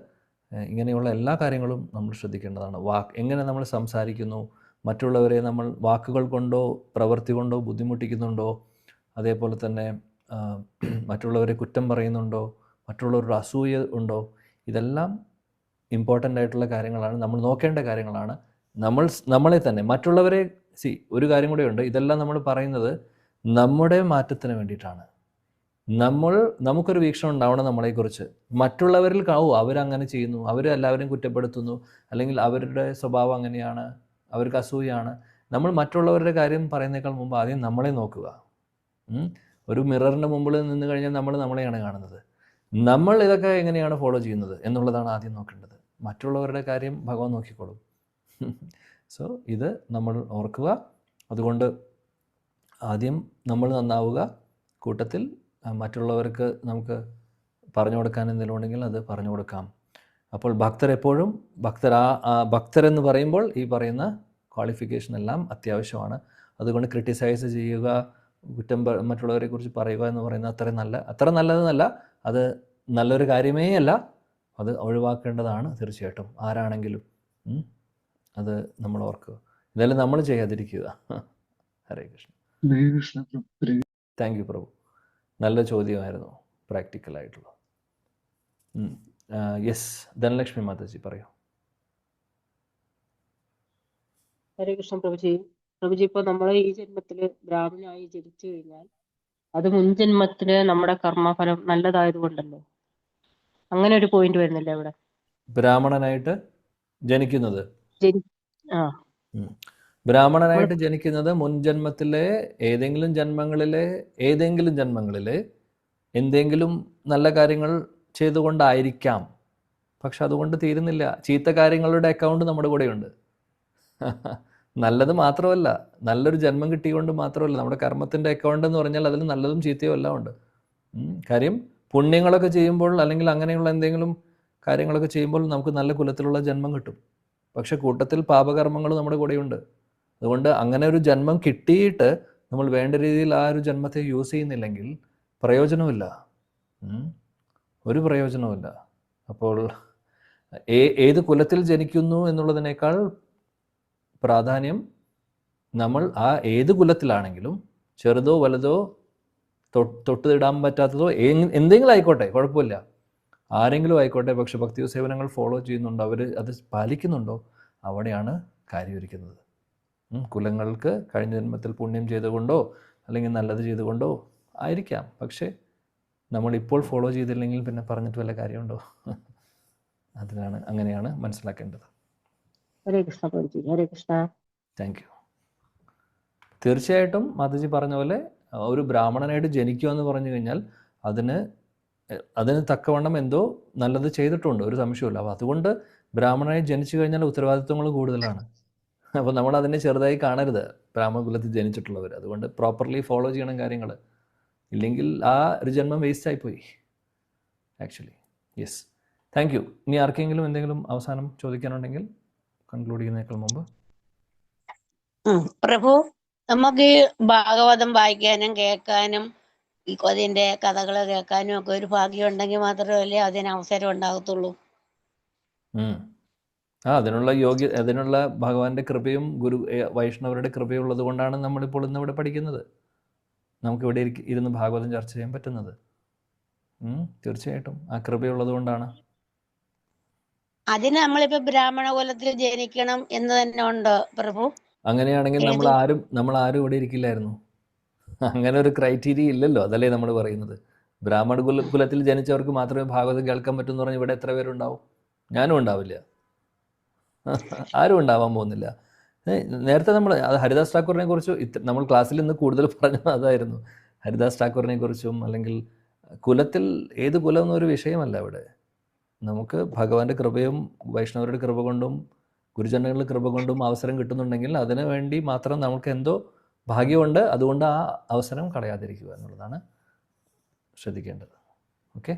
ഇങ്ങനെയുള്ള എല്ലാ കാര്യങ്ങളും നമ്മൾ ശ്രദ്ധിക്കേണ്ടതാണ്. എങ്ങനെ നമ്മൾ സംസാരിക്കുന്നു, മറ്റുള്ളവരെ നമ്മൾ വാക്കുകൾ കൊണ്ടോ പ്രവൃത്തി കൊണ്ടോ ബുദ്ധിമുട്ടിക്കുന്നുണ്ടോ, അതേപോലെ തന്നെ മറ്റുള്ളവരെ കുറ്റം പറയുന്നുണ്ടോ, മറ്റുള്ളവരുടെ അസൂയ ഉണ്ടോ, ഇതെല്ലാം ഇമ്പോർട്ടൻ്റ് ആയിട്ടുള്ള കാര്യങ്ങളാണ്, നമ്മൾ നോക്കേണ്ട കാര്യങ്ങളാണ്. നമ്മളെ തന്നെ മറ്റുള്ളവരെ ഒരു കാര്യം കൂടെ ഉണ്ട്. ഇതെല്ലാം നമ്മൾ പറയുന്നത് നമ്മുടെ മാറ്റത്തിന് വേണ്ടിയിട്ടാണ്. നമുക്കൊരു വീക്ഷണം ഉണ്ടാവണം നമ്മളെക്കുറിച്ച്. മറ്റുള്ളവരിൽ അവരങ്ങനെ ചെയ്യുന്നു, അവരെല്ലാവരും കുറ്റപ്പെടുത്തുന്നു, അല്ലെങ്കിൽ അവരുടെ സ്വഭാവം അങ്ങനെയാണ്, അവർക്ക് അസൂയാണ്. നമ്മൾ മറ്റുള്ളവരുടെ കാര്യം പറയുന്നേക്കാൾ മുമ്പ് ആദ്യം നമ്മളെ നോക്കുക. ഒരു മിററിൻ്റെ മുമ്പിൽ നിന്ന് കഴിഞ്ഞാൽ നമ്മൾ നമ്മളെയാണ് കാണുന്നത്. നമ്മൾ ഇതൊക്കെ എങ്ങനെയാണ് ഫോളോ ചെയ്യുന്നത് എന്നുള്ളതാണ് ആദ്യം നോക്കേണ്ടത്. മറ്റുള്ളവരുടെ കാര്യം ഭഗവാൻ നോക്കിക്കോളും. സോ ഇത് നമ്മൾ ഓർക്കുക. അതുകൊണ്ട് ആദ്യം നമ്മൾ നന്നാവുക, കൂട്ടത്തിൽ മറ്റുള്ളവർക്ക് നമുക്ക് പറഞ്ഞു കൊടുക്കാൻ എന്തെങ്കിലും ഉണ്ടെങ്കിൽ അത് പറഞ്ഞു കൊടുക്കാം. അപ്പോൾ ഭക്തരെപ്പോഴും ഭക്തരെന്ന് പറയുമ്പോൾ ഈ പറയുന്ന ക്വാളിഫിക്കേഷൻ എല്ലാം അത്യാവശ്യമാണ്. അതുകൊണ്ട് ക്രിട്ടിസൈസ് ചെയ്യുക, മറ്റുള്ളവരെ കുറിച്ച് പറയുക എന്ന് പറയുന്നത് അത്ര നല്ലതെന്നല്ല. അത് നല്ലൊരു കാര്യമേ അല്ല. അത് ഒഴിവാക്കേണ്ടതാണ് തീർച്ചയായിട്ടും, ആരാണെങ്കിലും. അത് നമ്മൾ ഓർക്കുക. ഇതെല്ലാം നമ്മൾ ചെയ്യാതിരിക്കുക. ഹരേ കൃഷ്ണ. താങ്ക് യു പ്രഭു. നല്ല ചോദ്യമായിരുന്നു, പ്രാക്ടിക്കലായിട്ടുള്ള. യെസ്, ധനലക്ഷ്മി മാതാജി പറയൂ. ഹരേ കൃഷ്ണ പ്രഭുജി. ഇപ്പോൾ നമ്മൾ ഈ ജന്മത്തില് ബ്രാഹ്മണനായി ജനിച്ചു കഴിഞ്ഞാൽ അത് മുൻ ജന്മത്തില് നമ്മുടെ കർമ്മഫലം നല്ലതായതുകൊണ്ടല്ലോ, അങ്ങനെ ഒരു പോയിന്റ് വരുന്നില്ല ഇവിടെ? ബ്രാഹ്മണനായിട്ട് ജനിക്കുന്നത് ബ്രാഹ്മണനായിട്ട് ജനിക്കുന്നത് മുൻ ജന്മത്തിലെ ഏതെങ്കിലും ജന്മങ്ങളിലെ എന്തെങ്കിലും നല്ല കാര്യങ്ങൾ ചെയ്തുകൊണ്ടായിരിക്കാം. പക്ഷെ അതുകൊണ്ട് തീരുന്നില്ല. ചീത്ത കാര്യങ്ങളുടെ അക്കൗണ്ട് നമ്മുടെ കൂടെയുണ്ട്. നല്ലത് മാത്രമല്ല, നല്ലൊരു ജന്മം കിട്ടിക്കൊണ്ട് മാത്രമല്ല, നമ്മുടെ കർമ്മത്തിൻ്റെ അക്കൗണ്ട് എന്ന് പറഞ്ഞാൽ അതിൽ നല്ലതും ചീത്തയും എല്ലാം ഉണ്ട്. കാര്യം പുണ്യങ്ങളൊക്കെ ചെയ്യുമ്പോൾ, അല്ലെങ്കിൽ അങ്ങനെയുള്ള എന്തെങ്കിലും കാര്യങ്ങളൊക്കെ ചെയ്യുമ്പോൾ നമുക്ക് നല്ല കുലത്തിലുള്ള ജന്മം കിട്ടും. പക്ഷെ കൂട്ടത്തിൽ പാപകർമ്മങ്ങൾ നമ്മുടെ കൂടെയുണ്ട്. അതുകൊണ്ട് അങ്ങനെ ഒരു ജന്മം കിട്ടിയിട്ട് നമ്മൾ വേണ്ട രീതിയിൽ ആ ഒരു ജന്മത്തെ യൂസ് ചെയ്യുന്നില്ലെങ്കിൽ പ്രയോജനമില്ല, ഒരു പ്രയോജനവുമില്ല. അപ്പോൾ ഏത് കുലത്തിൽ ജനിക്കുന്നു എന്നുള്ളതിനേക്കാൾ പ്രാധാന്യം നമ്മൾ ആ ഏത് കുലത്തിലാണെങ്കിലും, ചെറുതോ വലുതോ തൊട്ടിടാൻ പറ്റാത്തതോ എന്തെങ്കിലും ആയിക്കോട്ടെ, കുഴപ്പമില്ല, ആരെങ്കിലും ആയിക്കോട്ടെ, പക്ഷെ ഭക്തി സേവനങ്ങൾ ഫോളോ ചെയ്യുന്നുണ്ടോ, അവർ അത് പാലിക്കുന്നുണ്ടോ, അവിടെയാണ് കാര്യമിരിക്കുന്നത്. കുലങ്ങൾക്ക് കഴിഞ്ഞ ജന്മത്തിൽ പുണ്യം ചെയ്തുകൊണ്ടോ അല്ലെങ്കിൽ നല്ലത് ചെയ്തുകൊണ്ടോ ആയിരിക്കാം. പക്ഷേ നമ്മളിപ്പോൾ ഫോളോ ചെയ്തില്ലെങ്കിൽ പിന്നെ പറഞ്ഞിട്ട് വല്ല കാര്യമുണ്ടോ? അങ്ങനെയാണ് മനസ്സിലാക്കേണ്ടത്. ഹരേ കൃഷ്ണ പ്രഭുജി. ഹരേ കൃഷ്ണ. Thank you. തീർച്ചയായിട്ടും മാതാജി പറഞ്ഞ പോലെ ഒരു ബ്രാഹ്മണനായിട്ട് ജനിക്കുക എന്ന് പറഞ്ഞു കഴിഞ്ഞാൽ അതിന് തക്കവണ്ണം എന്തോ നല്ലത് ചെയ്തിട്ടുണ്ട്, ഒരു സംശയമില്ല. അപ്പോൾ അതുകൊണ്ട് ബ്രാഹ്മണനായി ജനിച്ചു കഴിഞ്ഞാൽ ഉത്തരവാദിത്വങ്ങൾ കൂടുതലാണ്. അപ്പോൾ നമ്മൾ അതിനെ ചെറുതായി കാണരുത്, ബ്രാഹ്മണ കുലത്തിൽ ജനിച്ചിട്ടുള്ളവർ. അതുകൊണ്ട് പ്രോപ്പർലി ഫോളോ ചെയ്യണം കാര്യങ്ങൾ, ഇല്ലെങ്കിൽ ആ ഒരു ജന്മം വേസ്റ്റ് ആയിപ്പോയി ആക്ച്വലി. Yes, thank you. ഇനി ആർക്കെങ്കിലും എന്തെങ്കിലും അവസാനം ചോദിക്കാനുണ്ടെങ്കിൽ കൺക്ലൂഡ് ചെയ്യുന്നതിനേക്കാൾ മുമ്പ്. പ്രഭു, നമുക്ക് ഈ ഭാഗവതം വായിക്കാനും കേൾക്കാനും അതിന്റെ കഥകൾ കേൾക്കാനും ഒക്കെ ഒരു ഭാഗ്യം ഉണ്ടെങ്കിൽ മാത്രമല്ലേ അതിന് അവസരം ഉണ്ടാകത്തുള്ളൂ. അതിനുള്ള ഭഗവാന്റെ കൃപയും വൈഷ്ണവരുടെ കൃപയും ഉള്ളത് കൊണ്ടാണ് നമ്മളിപ്പോൾ ഇന്നിവിടെ പഠിക്കുന്നത്, നമുക്കിവിടെ ഇരുന്ന് ഭാഗവതം ചർച്ച ചെയ്യാൻ പറ്റുന്നത്. തീർച്ചയായിട്ടും ആ കൃപയുള്ളത് കൊണ്ടാണ്. അതിന് നമ്മളിപ്പോ ബ്രാഹ്മണ കുലത്തിൽ ജനിക്കണം എന്ന് തന്നെ ഉണ്ട് പ്രഭു. അങ്ങനെയാണെങ്കിൽ നമ്മൾ ആരും ഇവിടെ ഇരിക്കില്ലായിരുന്നു. അങ്ങനെ ഒരു ക്രൈറ്റീരിയ ഇല്ലല്ലോ, അതല്ലേ നമ്മൾ പറയുന്നത്. ബ്രാഹ്മണ കുലത്തിൽ ജനിച്ചവർക്ക് മാത്രമേ ഭാഗവതം കേൾക്കാൻ പറ്റുമെന്ന് പറഞ്ഞാൽ ഇവിടെ എത്ര പേരുണ്ടാവും? ഞാനും ഉണ്ടാവില്ല, ആരും ഉണ്ടാവാൻ പോകുന്നില്ല. നേരത്തെ ഹരിദാസ് ഠാക്കൂറിനെ കുറിച്ച് നമ്മൾ ക്ലാസ്സിൽ ഇന്ന് കൂടുതൽ പറഞ്ഞത് അതായിരുന്നു. ഹരിദാസ് ഠാക്കൂറിനെ കുറിച്ചും, അല്ലെങ്കിൽ കുലത്തിൽ ഏത് കുലം എന്നൊരു വിഷയമല്ല ഇവിടെ. നമുക്ക് ഭഗവാന്റെ കൃപയും വൈഷ്ണവരുടെ കൃപ കൊണ്ടും ഗുരുജനങ്ങളുടെ കൃപ കൊണ്ടും അവസരം കിട്ടുന്നുണ്ടെങ്കിൽ അതിനു വേണ്ടി മാത്രം നമുക്ക് എന്തോ ഭാഗ്യമുണ്ട്. അതുകൊണ്ട് ആ അവസരം കളയാതിരിക്കുക എന്നുള്ളതാണ് ശ്രദ്ധിക്കേണ്ടത്. ഓക്കെ,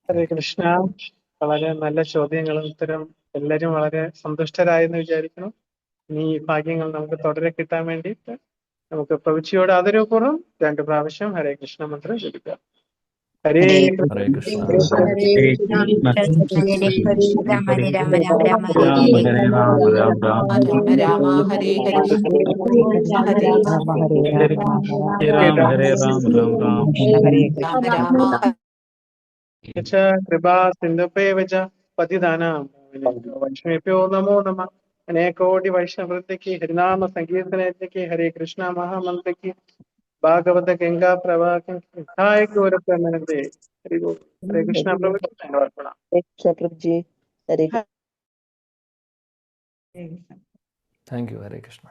ഹരേ കൃഷ്ണ. വളരെ നല്ല ചോദ്യങ്ങളും ഉത്തരം എല്ലാവരും വളരെ സന്തുഷ്ടരായെന്ന് വിചാരിക്കുന്നു. ഇനി ഈ ഭാഗ്യങ്ങൾ നമുക്ക് തുടരെ കിട്ടാൻ വേണ്ടിയിട്ട് നമുക്ക് പ്രഭുജിയോട് ആദരവപൂർവ്വം 2 പ്രാവശ്യം ഹരേ കൃഷ്ണ മന്ത്രം ജപിക്കാം. ഹരേ ഹരേ കൃഷ്ണ. ഹരേ രാമ രാമ രാമ ഹരേ ഹരേ ഹരേ രാമ കൃപാ സിന്ധുപേവച പതിതാനാം വൈഷ്ണവേഭ്യോ നമോ നമഃ. അനേകോടി വൈഷ്ണവൃത്തിക്ക് ഹരിനാമ സങ്കീർത്തനത്തിക്ക് ഹരേ കൃഷ്ണ മഹാമന്ത്രിക്ക് ഭാഗവത ഗംഗാ പ്രവാഹം ഗൗരവത്തെ. ഹരേ കൃഷ്ണ പ്രഭുജി. Thank you. ഹരേ കൃഷ്ണ.